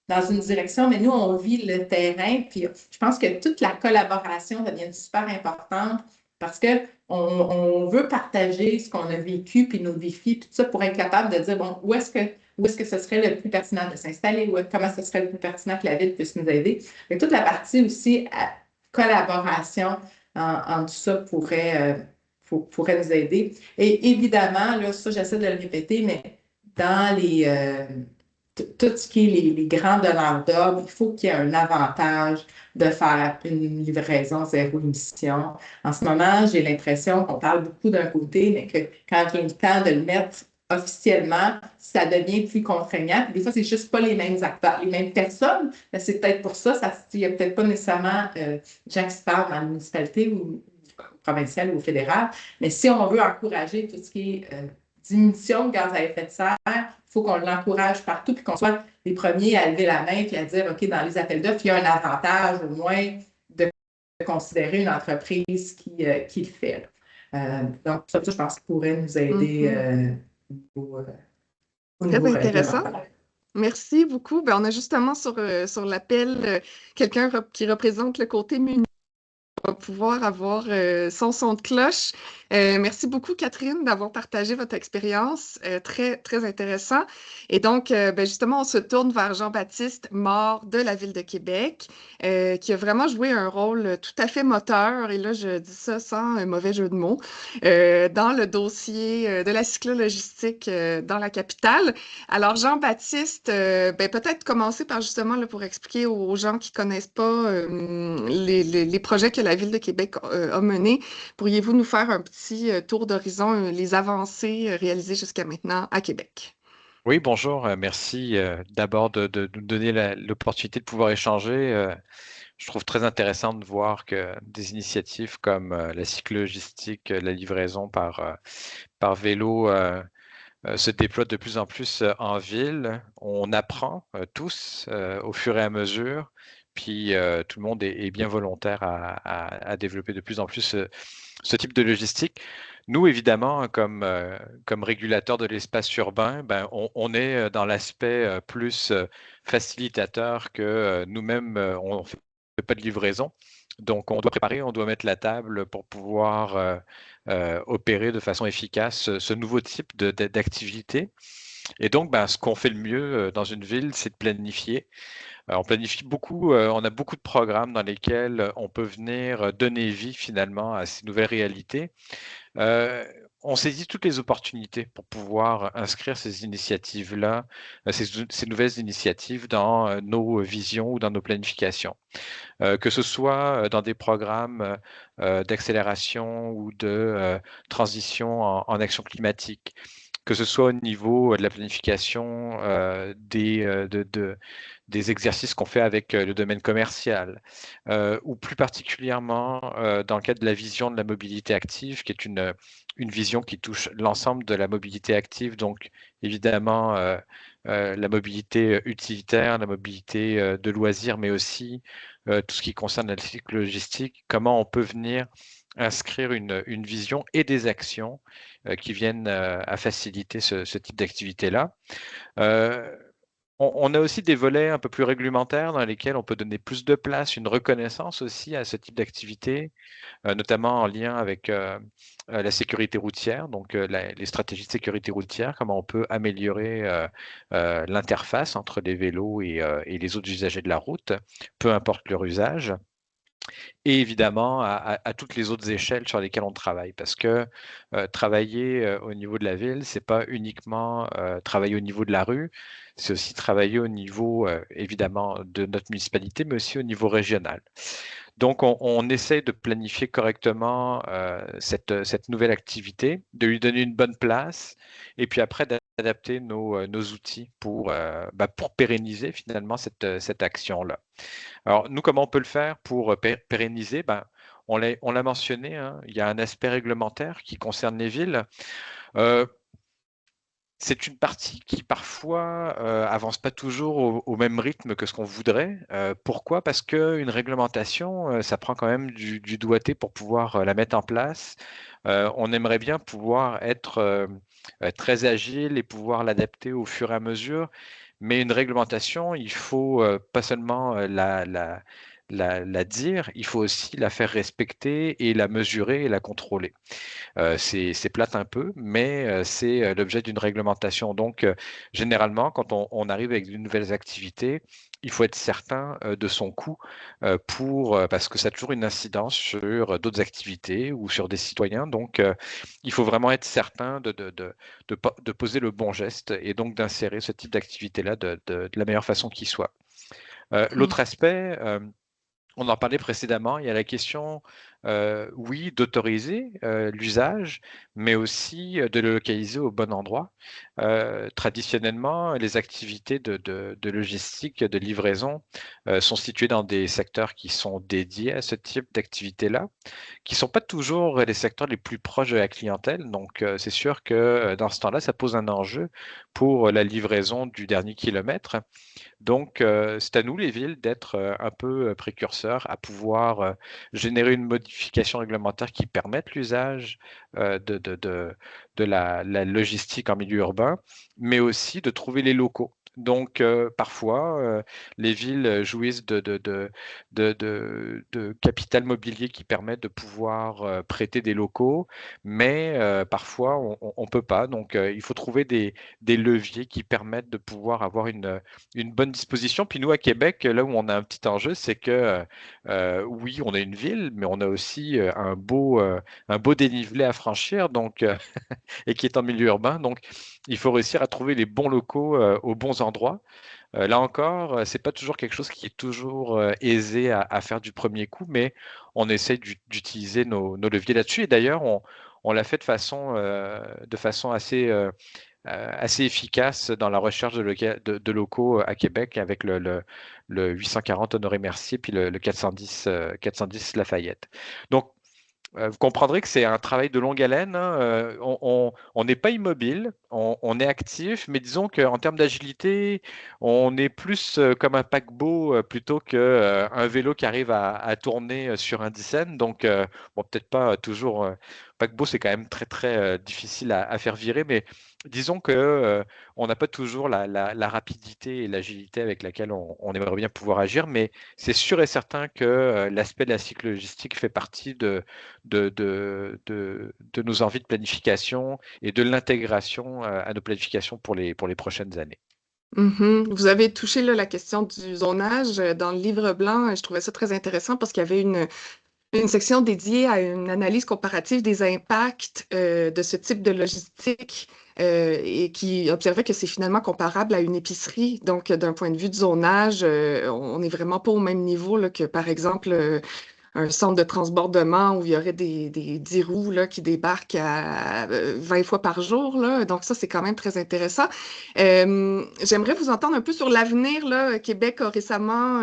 dans une direction, mais nous, on vit le terrain, puis je pense que toute la collaboration devient super importante, parce qu'on veut partager ce qu'on a vécu, puis nos défis, tout ça, pour être capable de dire, bon, où est-ce que ce serait le plus pertinent de s'installer, comment ce serait le plus pertinent que la ville puisse nous aider. Et toute la partie aussi collaboration en tout ça pourrait nous aider. Et évidemment, là, ça, j'essaie de le répéter, mais dans tout ce qui est les grands donneurs d'ordre, il faut qu'il y ait un avantage de faire une livraison zéro émission. En ce moment, j'ai l'impression qu'on parle beaucoup d'un côté, mais que quand il y a le temps de le mettre officiellement, ça devient plus contraignant. Puis des fois, c'est juste pas les mêmes acteurs, les mêmes personnes. Mais c'est peut-être pour ça, il n'y a peut-être pas nécessairement gens qui se parlent dans la municipalité ou provinciale ou fédérale. Mais si on veut encourager tout ce qui est diminution de gaz à effet de serre, il faut qu'on l'encourage partout, puis qu'on soit les premiers à lever la main et à dire, OK, dans les appels d'offres, il y a un avantage au moins de considérer une entreprise qui le fait. Donc, ça, je pense, pourrait nous aider au Très niveau intéressant. réglementaire. Merci beaucoup. Ben, on a justement sur l'appel quelqu'un qui représente le côté municipal va pouvoir avoir son son de cloche. Merci beaucoup, Catherine, d'avoir partagé votre expérience. Très, très intéressant. Et donc, ben justement, on se tourne vers Jean-Baptiste Mort de la Ville de Québec, qui a vraiment joué un rôle tout à fait moteur, et là, je dis ça sans un mauvais jeu de mots, dans le dossier de la cyclologistique dans la capitale. Alors, Jean-Baptiste, ben, peut-être commencer par justement là, pour expliquer aux gens qui ne connaissent pas les projets que la Ville de Québec a menés. Pourriez-vous nous faire un petit tour d'horizon, les avancées réalisées jusqu'à maintenant à Québec? Oui, bonjour. Merci d'abord de nous donner l'opportunité de pouvoir échanger. Je trouve très intéressant de voir que des initiatives comme la cyclogistique, la livraison par vélo se déploient de plus en plus en ville. On apprend tous au fur et à mesure, puis tout le monde est bien volontaire à développer de plus en plus ce type de logistique. Nous, évidemment, comme régulateurs de l'espace urbain, ben, on est dans l'aspect plus facilitateur que nous-mêmes, on ne fait pas de livraison. Donc, on doit préparer, on doit mettre la table pour pouvoir opérer de façon efficace ce nouveau type d'activité. Et donc, ben, ce qu'on fait le mieux dans une ville, c'est de planifier. On planifie beaucoup, on a beaucoup de programmes dans lesquels on peut venir donner vie finalement à ces nouvelles réalités. On saisit toutes les opportunités pour pouvoir inscrire ces initiatives-là, ces nouvelles initiatives dans nos visions ou dans nos planifications. Que ce soit dans des programmes d'accélération ou de transition en action climatique, que ce soit au niveau de la planification des exercices qu'on fait avec le domaine commercial, ou plus particulièrement dans le cadre de la vision de la mobilité active, qui est une vision qui touche l'ensemble de la mobilité active, donc évidemment la mobilité utilitaire, la mobilité de loisirs, mais aussi tout ce qui concerne la cyclo-logistique, comment on peut venir inscrire une vision et des actions qui viennent à faciliter ce type d'activité-là. On a aussi des volets un peu plus réglementaires dans lesquels on peut donner plus de place, une reconnaissance aussi à ce type d'activité, notamment en lien avec la sécurité routière, donc les stratégies de sécurité routière, comment on peut améliorer l'interface entre les vélos et les autres usagers de la route, peu importe leur usage. Et évidemment à toutes les autres échelles sur lesquelles on travaille, parce que travailler au niveau de la ville, c'est pas uniquement travailler au niveau de la rue, c'est aussi travailler au niveau évidemment de notre municipalité, mais aussi au niveau régional. Donc, on essaie de planifier correctement cette nouvelle activité, de lui donner une bonne place, et puis après d'adapter nos outils pour pérenniser finalement cette action-là. Alors, nous, comment on peut le faire pour pérenniser? Ben, on l'a mentionné, hein, il y a un aspect réglementaire qui concerne les villes. C'est une partie qui parfois avance pas toujours au même rythme que ce qu'on voudrait. Pourquoi? Parce qu'une réglementation, ça prend quand même du doigté pour pouvoir la mettre en place. On aimerait bien pouvoir être très agile et pouvoir l'adapter au fur et à mesure. Mais une réglementation, il faut pas seulement la dire, il faut aussi la faire respecter et la mesurer et la contrôler. C'est plate un peu, mais c'est l'objet d'une réglementation. Donc, généralement, quand on arrive avec de nouvelles activités, il faut être certain de son coût parce que ça a toujours une incidence sur d'autres activités ou sur des citoyens. Donc, il faut vraiment être certain de poser le bon geste et donc d'insérer ce type d'activité-là de la meilleure façon qui soit. L'autre aspect, on en parlait précédemment, il y a la question, oui, d'autoriser l'usage, mais aussi de le localiser au bon endroit. Traditionnellement, les activités de logistique, de livraison, sont situées dans des secteurs qui sont dédiés à ce type d'activité-là, qui ne sont pas toujours les secteurs les plus proches de la clientèle. Donc, c'est sûr que dans ce temps-là, ça pose un enjeu pour la livraison du dernier kilomètre. Donc, c'est à nous, les villes, d'être un peu précurseurs, à pouvoir générer une modification réglementaire qui permette l'usage de la logistique en milieu urbain, mais aussi de trouver les locaux. Donc, parfois, les villes jouissent de capital mobilier qui permettent de pouvoir prêter des locaux, mais parfois, on ne peut pas. Donc, il faut trouver des leviers qui permettent de pouvoir avoir une bonne disposition. Puis nous, à Québec, là où on a un petit enjeu, c'est que oui, on a une ville, mais on a aussi un beau dénivelé à franchir, donc, et qui est en milieu urbain. Donc, il faut réussir à trouver les bons locaux aux bons endroits. Là encore, c'est pas toujours quelque chose qui est toujours aisé à faire du premier coup, mais on essaie d'utiliser nos leviers là-dessus. Et d'ailleurs, on l'a fait de façon assez efficace dans la recherche de locaux à Québec avec le 840 Honoré Mercier puis le 410 Lafayette. Donc, vous comprendrez que c'est un travail de longue haleine, hein. On n'est pas immobile, on est actif, mais disons qu'en termes d'agilité, on est plus comme un paquebot plutôt qu'un vélo qui arrive à tourner sur un dixaine. Donc, bon, peut-être pas toujours. Paquebot, c'est quand même très, très difficile à faire virer, mais disons que on n'a pas toujours la rapidité et l'agilité avec laquelle on aimerait bien pouvoir agir, mais c'est sûr et certain que l'aspect de la cyclo-logistique fait partie de nos envies de planification et de l'intégration à nos planifications pour les prochaines années. Vous avez touché là, la question du zonage dans le livre blanc. Je trouvais ça très intéressant parce qu'il y avait une section dédiée à une analyse comparative des impacts de ce type de logistique et qui observait que c'est finalement comparable à une épicerie. Donc, d'un point de vue de zonage, on n'est vraiment pas au même niveau là, que, par exemple, un centre de transbordement où il y aurait des 10 roues là, qui débarquent à 20 fois par jour. Là. Donc, ça, c'est quand même très intéressant. J'aimerais vous entendre un peu sur l'avenir. Là. Québec est récemment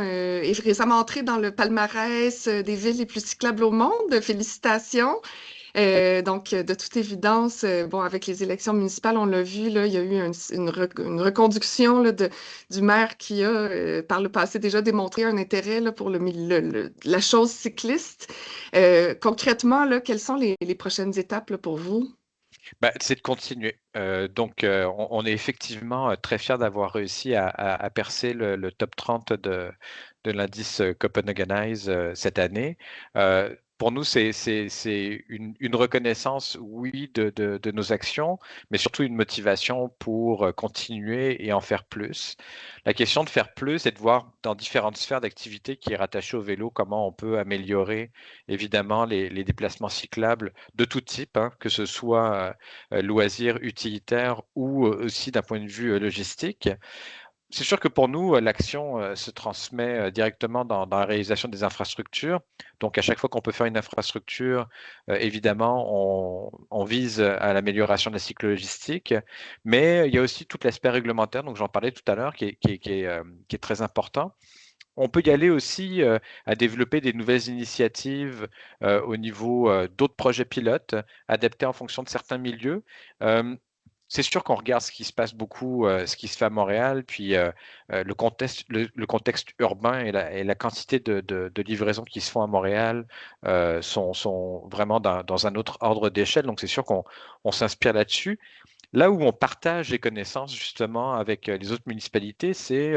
entré dans le palmarès des villes les plus cyclables au monde. Félicitations. Donc, de toute évidence, bon, avec les élections municipales, on l'a vu, là, il y a eu une reconduction là, du maire qui a, par le passé, déjà démontré un intérêt là, pour la chose cycliste. Concrètement, là, quelles sont les prochaines étapes là, pour vous? C'est de continuer. Donc, on est effectivement très fiers d'avoir réussi à percer le top 30 de l'indice Copenhagenize cette année. Pour nous, c'est une reconnaissance, oui, de nos actions, mais surtout une motivation pour continuer et en faire plus. La question de faire plus est de voir dans différentes sphères d'activité qui est rattachée au vélo comment on peut améliorer évidemment les déplacements cyclables de tout type, hein, que ce soit loisirs, utilitaires ou aussi d'un point de vue logistique. C'est sûr que pour nous, l'action se transmet directement dans la réalisation des infrastructures. Donc, à chaque fois qu'on peut faire une infrastructure, évidemment, on vise à l'amélioration de la cyclo-logistique. Mais il y a aussi tout l'aspect réglementaire, donc j'en parlais tout à l'heure, qui est très important. On peut y aller aussi à développer des nouvelles initiatives au niveau d'autres projets pilotes, adaptés en fonction de certains milieux. C'est sûr qu'on regarde ce qui se passe beaucoup, ce qui se fait à Montréal, puis le contexte urbain et la quantité de livraisons qui se font à Montréal sont vraiment dans un autre ordre d'échelle. Donc, c'est sûr qu'on s'inspire là-dessus. Là où on partage les connaissances justement avec les autres municipalités, c'est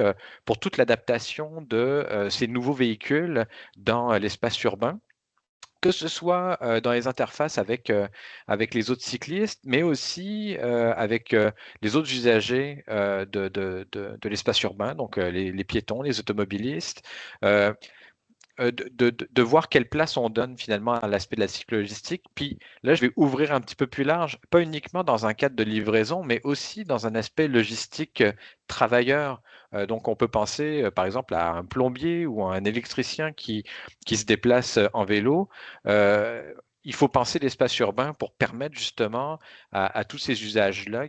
pour toute l'adaptation de ces nouveaux véhicules dans l'espace urbain, que ce soit dans les interfaces avec les autres cyclistes, mais aussi avec les autres usagers de l'espace urbain, donc les piétons, les automobilistes. De voir quelle place on donne finalement à l'aspect de la cyclo-logistique. Puis là, je vais ouvrir un petit peu plus large, pas uniquement dans un cadre de livraison, mais aussi dans un aspect logistique travailleur. Donc, on peut penser, par exemple, à un plombier ou à un électricien qui se déplace en vélo. Il faut penser l'espace urbain pour permettre justement à tous ces usages-là,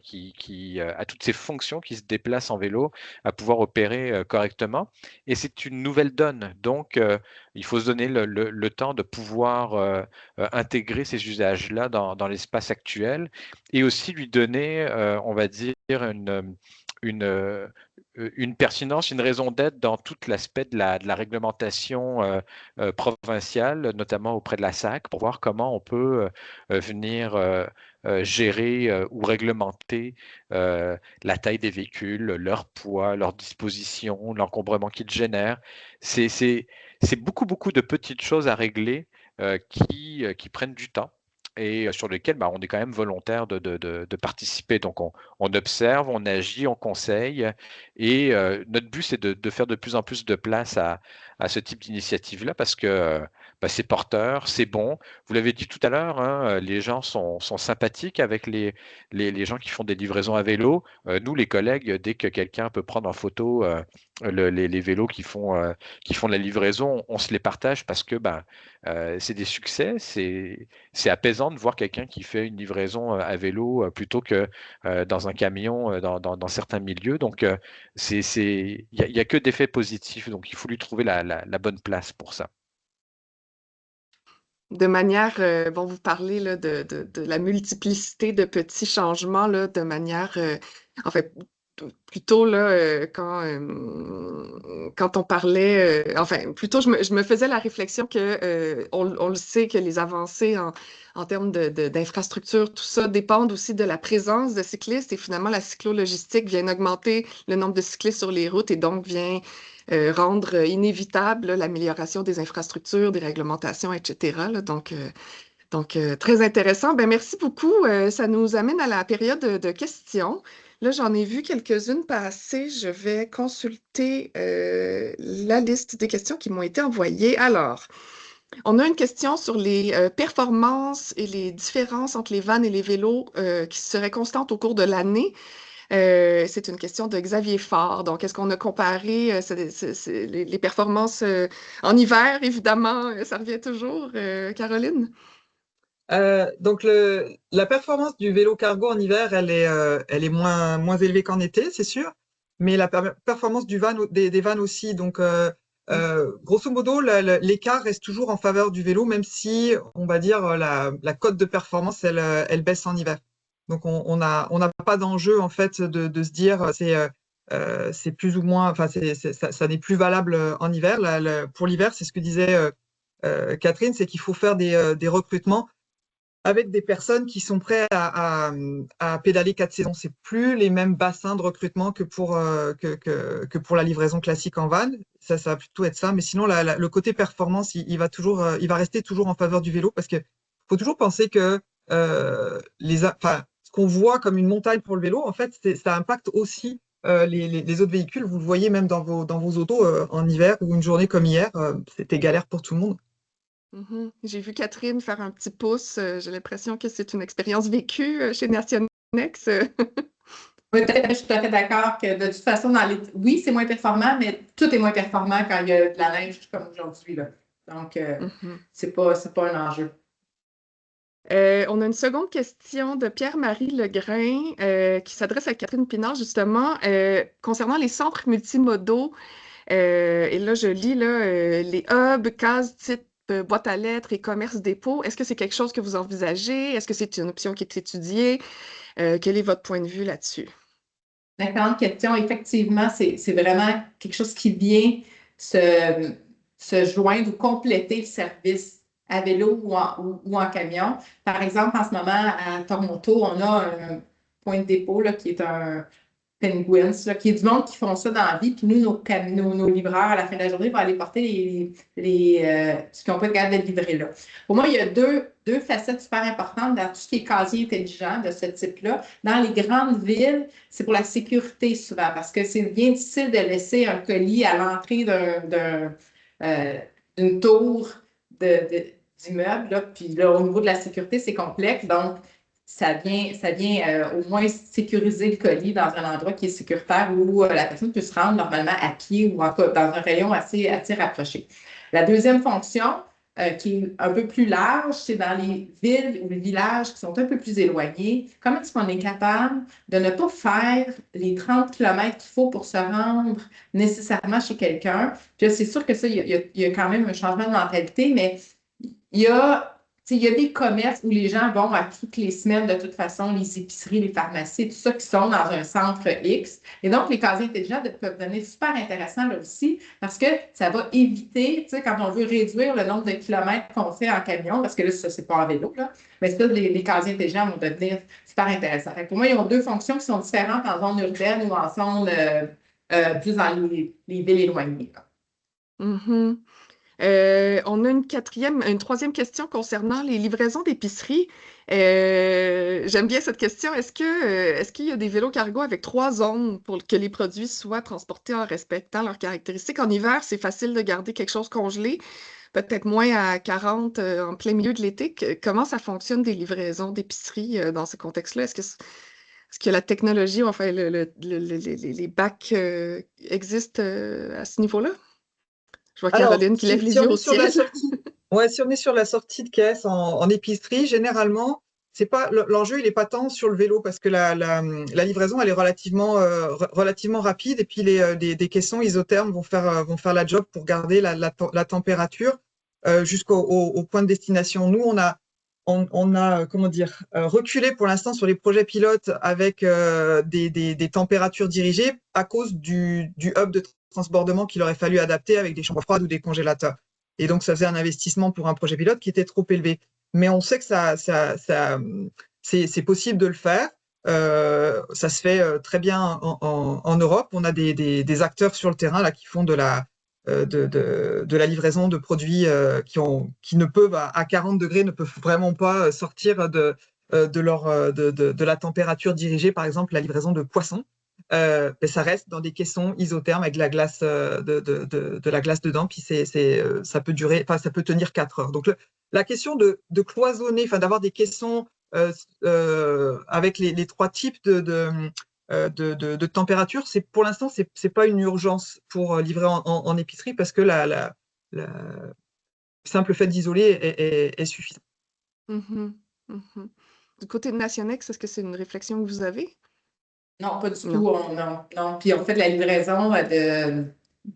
à toutes ces fonctions qui se déplacent en vélo, à pouvoir opérer correctement. Et c'est une nouvelle donne. Donc, il faut se donner le temps de pouvoir intégrer ces usages-là dans l'espace actuel et aussi lui donner, on va dire, une une pertinence, une raison d'être dans tout l'aspect de la réglementation provinciale, notamment auprès de la SAC, pour voir comment on peut venir gérer ou réglementer la taille des véhicules, leur poids, leur disposition, l'encombrement qu'ils génèrent. C'est beaucoup, beaucoup de petites choses à régler qui prennent du temps et sur lesquels on est quand même volontaire de participer. Donc, on observe, on agit, on conseille. Et notre but, c'est de faire de plus en plus de place à ce type d'initiative-là parce que c'est porteur, c'est bon. Vous l'avez dit tout à l'heure, hein, les gens sont sympathiques avec les gens qui font des livraisons à vélo. Nous, les collègues, dès que quelqu'un peut prendre en photo les vélos qui font de la livraison, on se les partage parce que c'est des succès, c'est apaisant de voir quelqu'un qui fait une livraison à vélo plutôt que dans un camion dans certains milieux. Donc, il y a que d'effets positifs. Donc, il faut lui trouver la bonne place pour ça. De manière, vous parlez là, de la multiplicité de petits changements là, de manière, en fait, plutôt là, quand on parlait, plutôt je me faisais la réflexion que on le sait que les avancées en termes d'infrastructures, tout ça dépendent aussi de la présence de cyclistes et finalement la cyclo-logistique vient augmenter le nombre de cyclistes sur les routes et donc vient rendre inévitable là, l'amélioration des infrastructures, des réglementations, etc. là. Donc, très intéressant. Ben, merci beaucoup. Ça nous amène à la période de questions. Là, j'en ai vu quelques-unes passer. Je vais consulter la liste des questions qui m'ont été envoyées. Alors, on a une question sur les performances et les différences entre les vannes et les vélos qui seraient constantes au cours de l'année. C'est une question de Xavier Faure. Donc, est-ce qu'on a comparé les performances en hiver, évidemment, ça revient toujours, Caroline? Donc la performance du vélo cargo en hiver, elle est moins élevée qu'en été, c'est sûr, mais la performance des vannes aussi. Donc grosso modo, l'écart reste toujours en faveur du vélo, même si on va dire la cote de performance, elle baisse en hiver. Donc on n'a pas d'enjeu en fait de se dire c'est plus ou moins, enfin ça n'est plus valable en hiver. Pour l'hiver, c'est ce que disait Catherine, c'est qu'il faut faire des recrutements avec des personnes qui sont prêtes à pédaler 4 saisons. C'est plus les mêmes bassins de recrutement que pour la livraison classique en van. Ça va plutôt être ça. Mais sinon, le côté performance, il va rester toujours en faveur du vélo parce que faut toujours penser que ce qu'on voit comme une montagne pour le vélo, en fait, ça impacte aussi les autres véhicules. Vous le voyez même dans vos autos en hiver ou une journée comme hier, c'était galère pour tout le monde. J'ai vu Catherine faire un petit pouce. J'ai l'impression que c'est une expérience vécue chez Nationex. Oui, je suis tout à fait d'accord que de toute façon, oui, c'est moins performant, mais tout est moins performant quand il y a de la neige comme aujourd'hui, là. Donc, c'est pas un enjeu. On a une seconde question de Pierre-Marie Legrain qui s'adresse à Catherine Pinard, justement, concernant les centres multimodaux. Et là, je lis là, les hubs, cases type boîte à lettres et commerce dépôt. Est-ce que c'est quelque chose que vous envisagez? Est-ce que c'est une option qui est étudiée? Quel est votre point de vue là-dessus? Excellente question. Effectivement, c'est vraiment quelque chose qui vient se joindre ou compléter le service à vélo ou en camion. Par exemple, en ce moment, à Toronto, on a un point de dépôt là, qui est un Penguins, là, qui est du monde qui font ça dans la vie. Puis nous, nos livreurs, à la fin de la journée, vont aller porter ce qu'ils n'ont pas de garde de livrer là. Pour moi, il y a deux facettes super importantes dans tout ce qui est casier intelligent de ce type-là. Dans les grandes villes, c'est pour la sécurité souvent, parce que c'est bien difficile de laisser un colis à l'entrée d'une tour d'immeuble. Là. Puis là, au niveau de la sécurité, c'est complexe. Donc, ça vient au moins sécuriser le colis dans un endroit qui est sécuritaire où la personne peut se rendre normalement à pied ou dans un rayon assez rapproché. La deuxième fonction, qui est un peu plus large, c'est dans les villes ou les villages qui sont un peu plus éloignés. Comment est-ce qu'on est capable de ne pas faire les 30 km qu'il faut pour se rendre nécessairement chez quelqu'un? Puis c'est sûr que ça, il y a quand même un changement de mentalité, mais il y a il y a des commerces où les gens vont à toutes les semaines, de toute façon, les épiceries, les pharmacies, tout ça, qui sont dans un centre X. Et donc, les casiers intelligents peuvent devenir super intéressants là aussi, parce que ça va éviter, quand on veut réduire le nombre de kilomètres qu'on fait en camion, parce que là, ça, c'est pas en vélo, là, mais ça, les casiers intelligents vont devenir super intéressants. Fait que pour moi, ils ont deux fonctions qui sont différentes en zone urbaine ou en zone plus dans les villes éloignées, là. Mhm. On a une troisième question concernant les livraisons d'épicerie. J'aime bien cette question. Est-ce qu'il y a des vélos cargo avec 3 zones pour que les produits soient transportés en respectant leurs caractéristiques? En hiver, c'est facile de garder quelque chose congelé, peut-être moins à 40 en plein milieu de l'été. Comment ça fonctionne des livraisons d'épicerie dans ce contexte-là? Est-ce que la technologie, enfin, les bacs existent à ce niveau-là? Je vois Alors, Caroline qui lève les si yeux on au est sur la ciel. sortie, ouais, si on est sur la sortie de caisse en épicerie, généralement, c'est pas l'enjeu, il est pas tant sur le vélo parce que la livraison, elle est relativement rapide et puis des caissons isothermes vont faire la job pour garder la température au point de destination. Nous, on a comment dire, reculé pour l'instant sur les projets pilotes avec des températures dirigées à cause du hub de transbordement qu'il aurait fallu adapter avec des chambres froides ou des congélateurs. Et donc, ça faisait un investissement pour un projet pilote qui était trop élevé. Mais on sait que c'est possible de le faire. Ça se fait très bien en Europe. On a des acteurs sur le terrain là qui font de la livraison de produits qui ne peuvent, à 40 degrés, ne peuvent vraiment pas sortir de la température dirigée, par exemple la livraison de poissons. Mais ça reste dans des caissons isothermes avec de la glace, de la glace dedans, puis ça peut durer, enfin ça peut tenir 4 heures. Donc la question de cloisonner, enfin d'avoir des caissons avec les 3 types de température, pour l'instant, c'est pas une urgence pour livrer en épicerie parce que le simple fait d'isoler est suffisant. Mhm, mhm. Du côté de Nationex, est-ce que c'est une réflexion que vous avez? Non, pas du tout. Non. Non. Puis on fait de la livraison de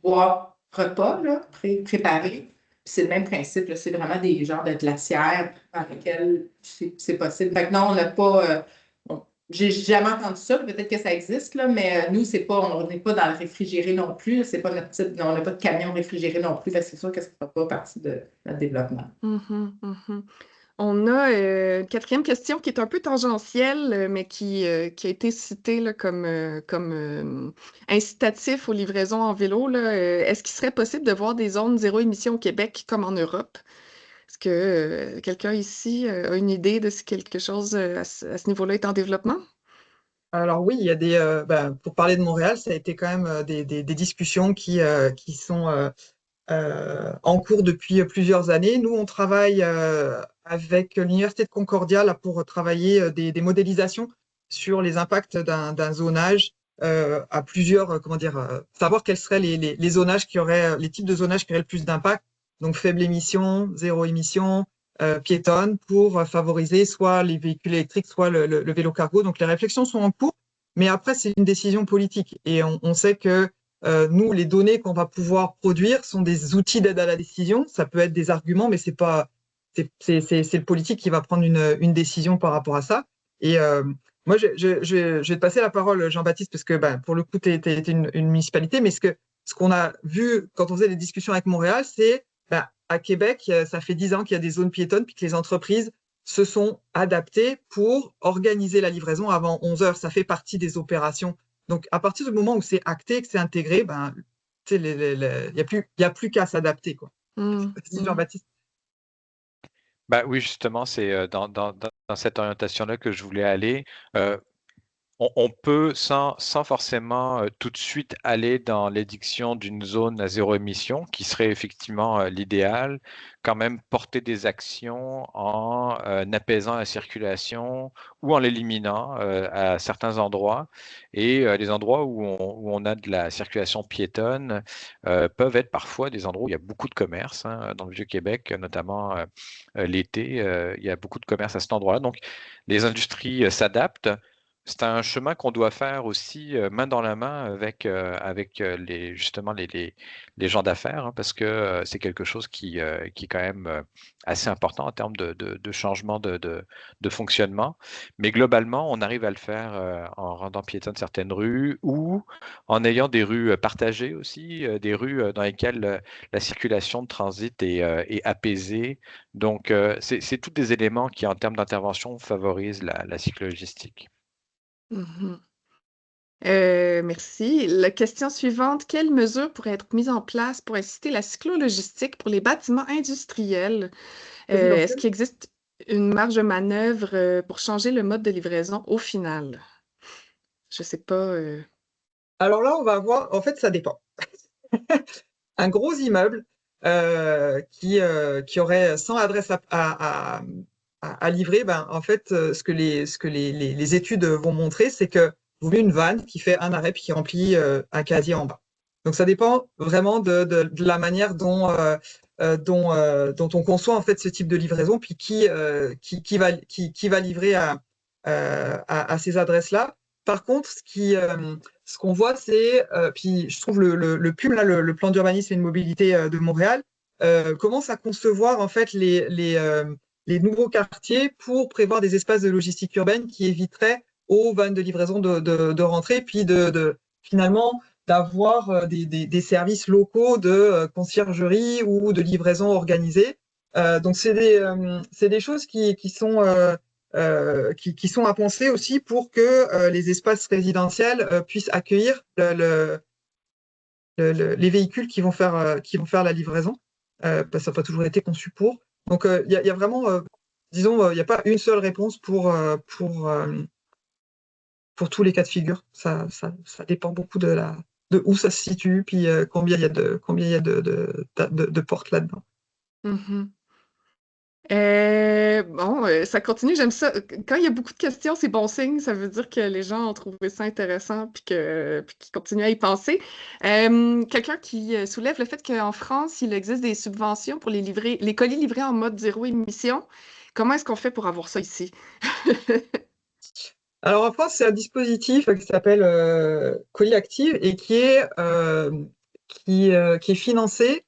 bois repas là, préparés. Puis c'est le même principe, là. C'est vraiment des genres de glacières par lesquelles c'est possible. Fait que non, on n'a pas. J'ai jamais entendu ça, peut-être que ça existe, là, mais nous, on n'est pas dans le réfrigéré non plus. C'est pas notre type, on n'a pas de camion réfrigéré non plus. Fait que c'est sûr que ça ne fera pas partie de notre développement. Mhm, mhm. On a une quatrième question qui est un peu tangentielle, mais qui a été citée là, comme incitatif aux livraisons en vélo, là. Est-ce qu'il serait possible de voir des zones zéro émission au Québec comme en Europe? Est-ce que quelqu'un ici a une idée de si quelque chose à ce niveau-là est en développement? Alors oui, il y a pour parler de Montréal, ça a été quand même des discussions qui sont en cours depuis plusieurs années. Nous, on travaille avec l'Université de Concordia là, pour travailler des modélisations sur les impacts d'un zonage à plusieurs, savoir quels seraient les zonages les types de zonages qui auraient le plus d'impact. Donc faible émission, zéro émission, piétonne, pour favoriser soit les véhicules électriques, soit le vélo cargo. Donc les réflexions sont en cours, mais après c'est une décision politique et on sait que nous, les données qu'on va pouvoir produire sont des outils d'aide à la décision. Ça peut être des arguments, mais c'est le politique qui va prendre une décision par rapport à ça. Et moi, je vais te passer la parole, Jean-Baptiste, parce que pour le coup, tu es une municipalité, mais ce qu'on a vu quand on faisait des discussions avec Montréal, c'est à Québec, ça fait 10 ans qu'il y a des zones piétonnes, puis que les entreprises se sont adaptées pour organiser la livraison avant 11 heures. Ça fait partie des opérations. Donc, à partir du moment où c'est acté, que c'est intégré, il n'y a plus qu'à s'adapter, quoi. Merci, Jean-Baptiste. Oui, justement, c'est dans cette orientation-là que je voulais aller. On peut, sans forcément tout de suite aller dans l'édiction d'une zone à zéro émission, qui serait effectivement l'idéal, quand même porter des actions en apaisant la circulation ou en l'éliminant à certains endroits. Et les endroits où on a de la circulation piétonne peuvent être parfois des endroits où il y a beaucoup de commerce, hein, dans le Vieux-Québec, notamment l'été, il y a beaucoup de commerce à cet endroit-là. Donc, les industries s'adaptent. c'est un chemin qu'on doit faire aussi main dans la main avec, justement les gens d'affaires, hein, parce que c'est quelque chose qui est quand même assez important en termes de changement de fonctionnement. Mais globalement, on arrive à le faire en rendant piétonnes certaines rues ou en ayant des rues partagées aussi, des rues dans lesquelles la circulation de transit est apaisée. Donc, c'est tous des éléments qui, en termes d'intervention, favorisent la cyclo-logistique. Mhm. Merci. La question suivante, quelles mesures pourraient être mises en place pour inciter la cyclo-logistique pour les bâtiments industriels? Est-ce qu'il existe une marge de manœuvre pour changer le mode de livraison au final? Je sais pas. Alors là, on va voir, en fait, ça dépend. Un gros immeuble qui aurait 100 adresses à livrer, ben, en fait, ce que les études vont montrer, c'est que vous voulez une vanne qui fait un arrêt puis qui remplit un casier en bas. Donc ça dépend vraiment de la manière dont on conçoit en fait ce type de livraison, puis qui va livrer à ces adresses-là. Par contre, ce qu'on voit, c'est, puis je trouve le PUM, là, le plan d'urbanisme et de mobilité de Montréal, commence à concevoir en fait les nouveaux quartiers pour prévoir des espaces de logistique urbaine qui éviteraient aux vannes de livraison de rentrer, puis finalement d'avoir des services locaux de conciergerie ou de livraison organisée. Donc c'est des choses qui sont à penser aussi pour que les espaces résidentiels puissent accueillir les véhicules qui vont faire la livraison. Parce que ça n'a pas toujours été conçu pour. Donc il y a vraiment, disons, il n'y a pas une seule réponse pour tous les cas de figure. Ça dépend beaucoup de où ça se situe, puis combien il y a de portes là-dedans. Mhm. Bon, ça continue, j'aime ça. Quand il y a beaucoup de questions, c'est bon signe. Ça veut dire que les gens ont trouvé ça intéressant puis qu'ils continuent à y penser. Quelqu'un qui soulève le fait qu'en France, il existe des subventions pour les colis livrés en mode zéro émission. Comment est-ce qu'on fait pour avoir ça ici? Alors en France, c'est un dispositif qui s'appelle Colis Active et qui est financé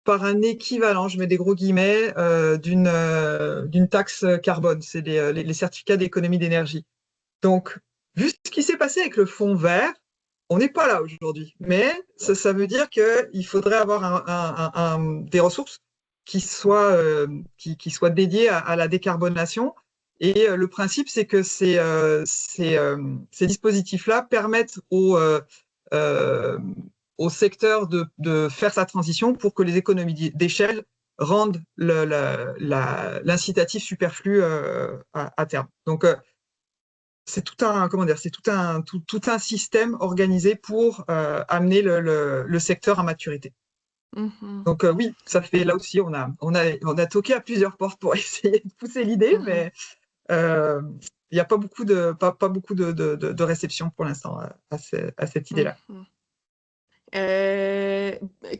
par un équivalent, je mets des gros guillemets, d'une taxe carbone. C'est les certificats d'économie d'énergie. Donc, vu ce qui s'est passé avec le fonds vert, on n'est pas là aujourd'hui. Mais ça veut dire qu'il faudrait avoir des ressources qui soient dédiées à la décarbonation. Et le principe, c'est que ces dispositifs-là permettent au secteur de faire sa transition pour que les économies d'échelle rendent l'incitatif superflu à terme. Donc, c'est tout un système organisé pour amener le secteur à maturité. Mhm. Donc oui, ça fait là aussi on a toqué à plusieurs portes pour essayer de pousser l'idée, mais il n'y a pas beaucoup de réception pour l'instant à cette idée-là. Mhm.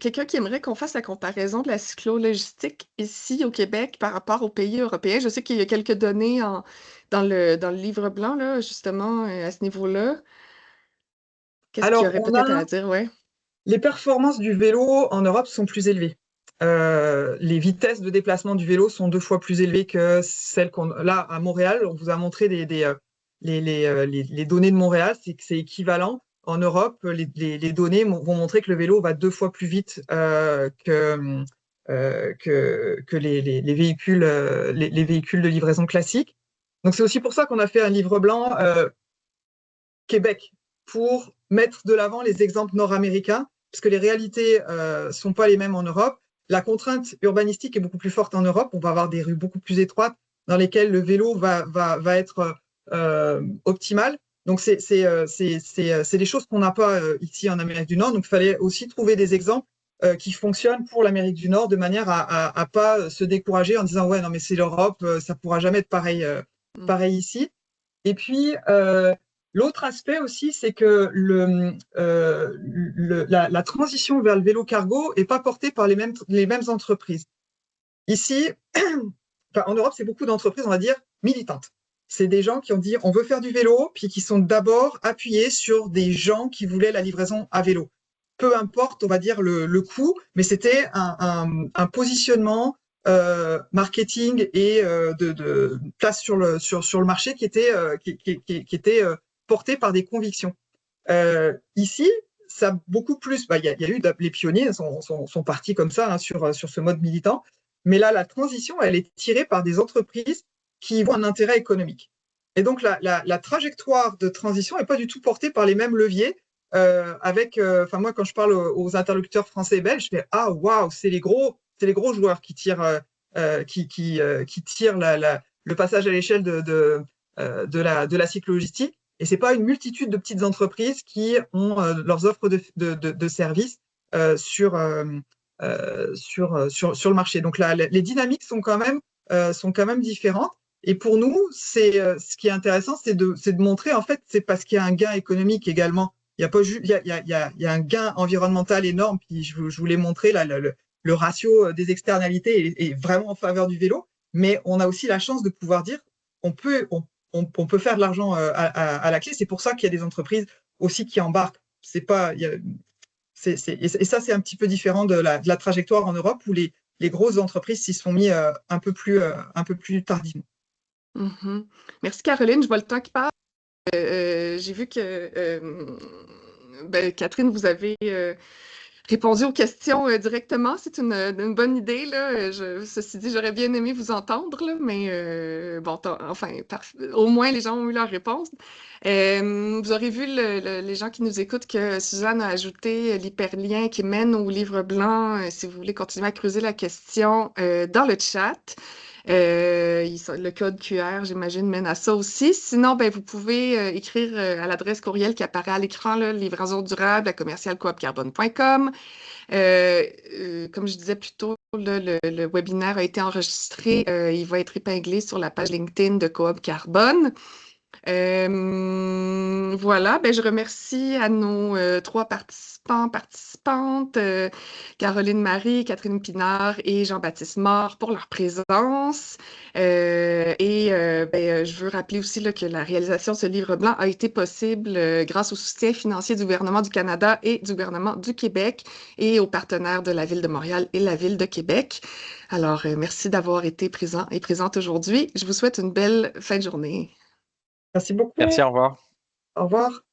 Quelqu'un qui aimerait qu'on fasse la comparaison de la cyclo-logistique ici au Québec par rapport aux pays européens. Je sais qu'il y a quelques données dans le livre blanc, là, justement, à ce niveau-là. Qu'est-ce qu'il y Alors, aurait peut-être à dire, ouais? les performances du vélo en Europe sont plus élevées. Les vitesses de déplacement du vélo sont 2 fois plus élevées que celles qu'on... Là, à Montréal, on vous a montré les données de Montréal, c'est que c'est équivalent. En Europe, les données vont montrer que le vélo va 2 fois plus vite que les véhicules de livraison classiques. Donc, c'est aussi pour ça qu'on a fait un livre blanc Québec, pour mettre de l'avant les exemples nord-américains, parce que les réalités sont pas les mêmes en Europe. La contrainte urbanistique est beaucoup plus forte en Europe. On va avoir des rues beaucoup plus étroites dans lesquelles le vélo va être optimal. Donc, c'est des choses qu'on n'a pas ici en Amérique du Nord. Donc, il fallait aussi trouver des exemples qui fonctionnent pour l'Amérique du Nord de manière à pas se décourager en disant ouais, non, mais c'est l'Europe, ça pourra jamais être pareil ici. Et puis, l'autre aspect aussi, c'est que la transition vers le vélo cargo n'est pas portée par les mêmes entreprises. Ici, en Europe, c'est beaucoup d'entreprises, on va dire, militantes. c'est des gens qui ont dit on veut faire du vélo, puis qui sont d'abord appuyés sur des gens qui voulaient la livraison à vélo. Peu importe, on va dire, le coût, mais c'était un positionnement marketing et de place sur le marché qui était porté par des convictions. Ici, ça beaucoup plus. Il y a eu les pionniers sont partis comme ça, hein, sur ce mode militant, mais là la transition, elle est tirée par des entreprises qui voient un intérêt économique. Et donc la trajectoire de transition n'est pas du tout portée par les mêmes leviers. Moi, quand je parle aux interlocuteurs français et belges, je fais ah waouh, c'est les gros joueurs qui tirent le passage à l'échelle de la cyclo-logistique. Et c'est pas une multitude de petites entreprises qui ont leurs offres de services sur le marché. Donc là, les dynamiques sont quand même différentes. Et pour nous, ce qui est intéressant, c'est de montrer, en fait, c'est parce qu'il y a un gain économique également. Il y a pas juste, il y a un gain environnemental énorme. Puis je voulais montrer là, le ratio des externalités est vraiment en faveur du vélo. Mais on a aussi la chance de pouvoir dire, on peut faire de l'argent à la clé. C'est pour ça qu'il y a des entreprises aussi qui embarquent. C'est pas, et ça, c'est un petit peu différent de la trajectoire en Europe où les grosses entreprises s'y sont mis un peu plus tardivement. Mm-hmm. Merci Caroline, je vois le temps qui passe. J'ai vu que Catherine, vous avez répondu aux questions directement. C'est une bonne idée, là. Ceci dit, j'aurais bien aimé vous entendre, là, mais au moins les gens ont eu leur réponse. Vous aurez vu, les gens qui nous écoutent, que Suzanne a ajouté l'hyperlien qui mène au livre blanc, si vous voulez continuer à creuser la question, dans le chat. Le code QR, j'imagine, mène à ça aussi. Sinon, vous pouvez écrire à l'adresse courriel qui apparaît à l'écran, livraisondurable@commercialcoopcarbone.com. Comme je disais plus tôt, le webinaire a été enregistré. Il va être épinglé sur la page LinkedIn de Coop Carbone. Voilà, je remercie à nos 3 participantes, Caroline Marie, Catherine Pinard et Jean-Baptiste Mort pour leur présence. Je veux rappeler aussi là, que la réalisation de ce livre blanc a été possible grâce au soutien financier du gouvernement du Canada et du gouvernement du Québec et aux partenaires de la Ville de Montréal et la Ville de Québec. Alors, merci d'avoir été présent et présente aujourd'hui. Je vous souhaite une belle fin de journée. Merci beaucoup. Merci, au revoir. Au revoir.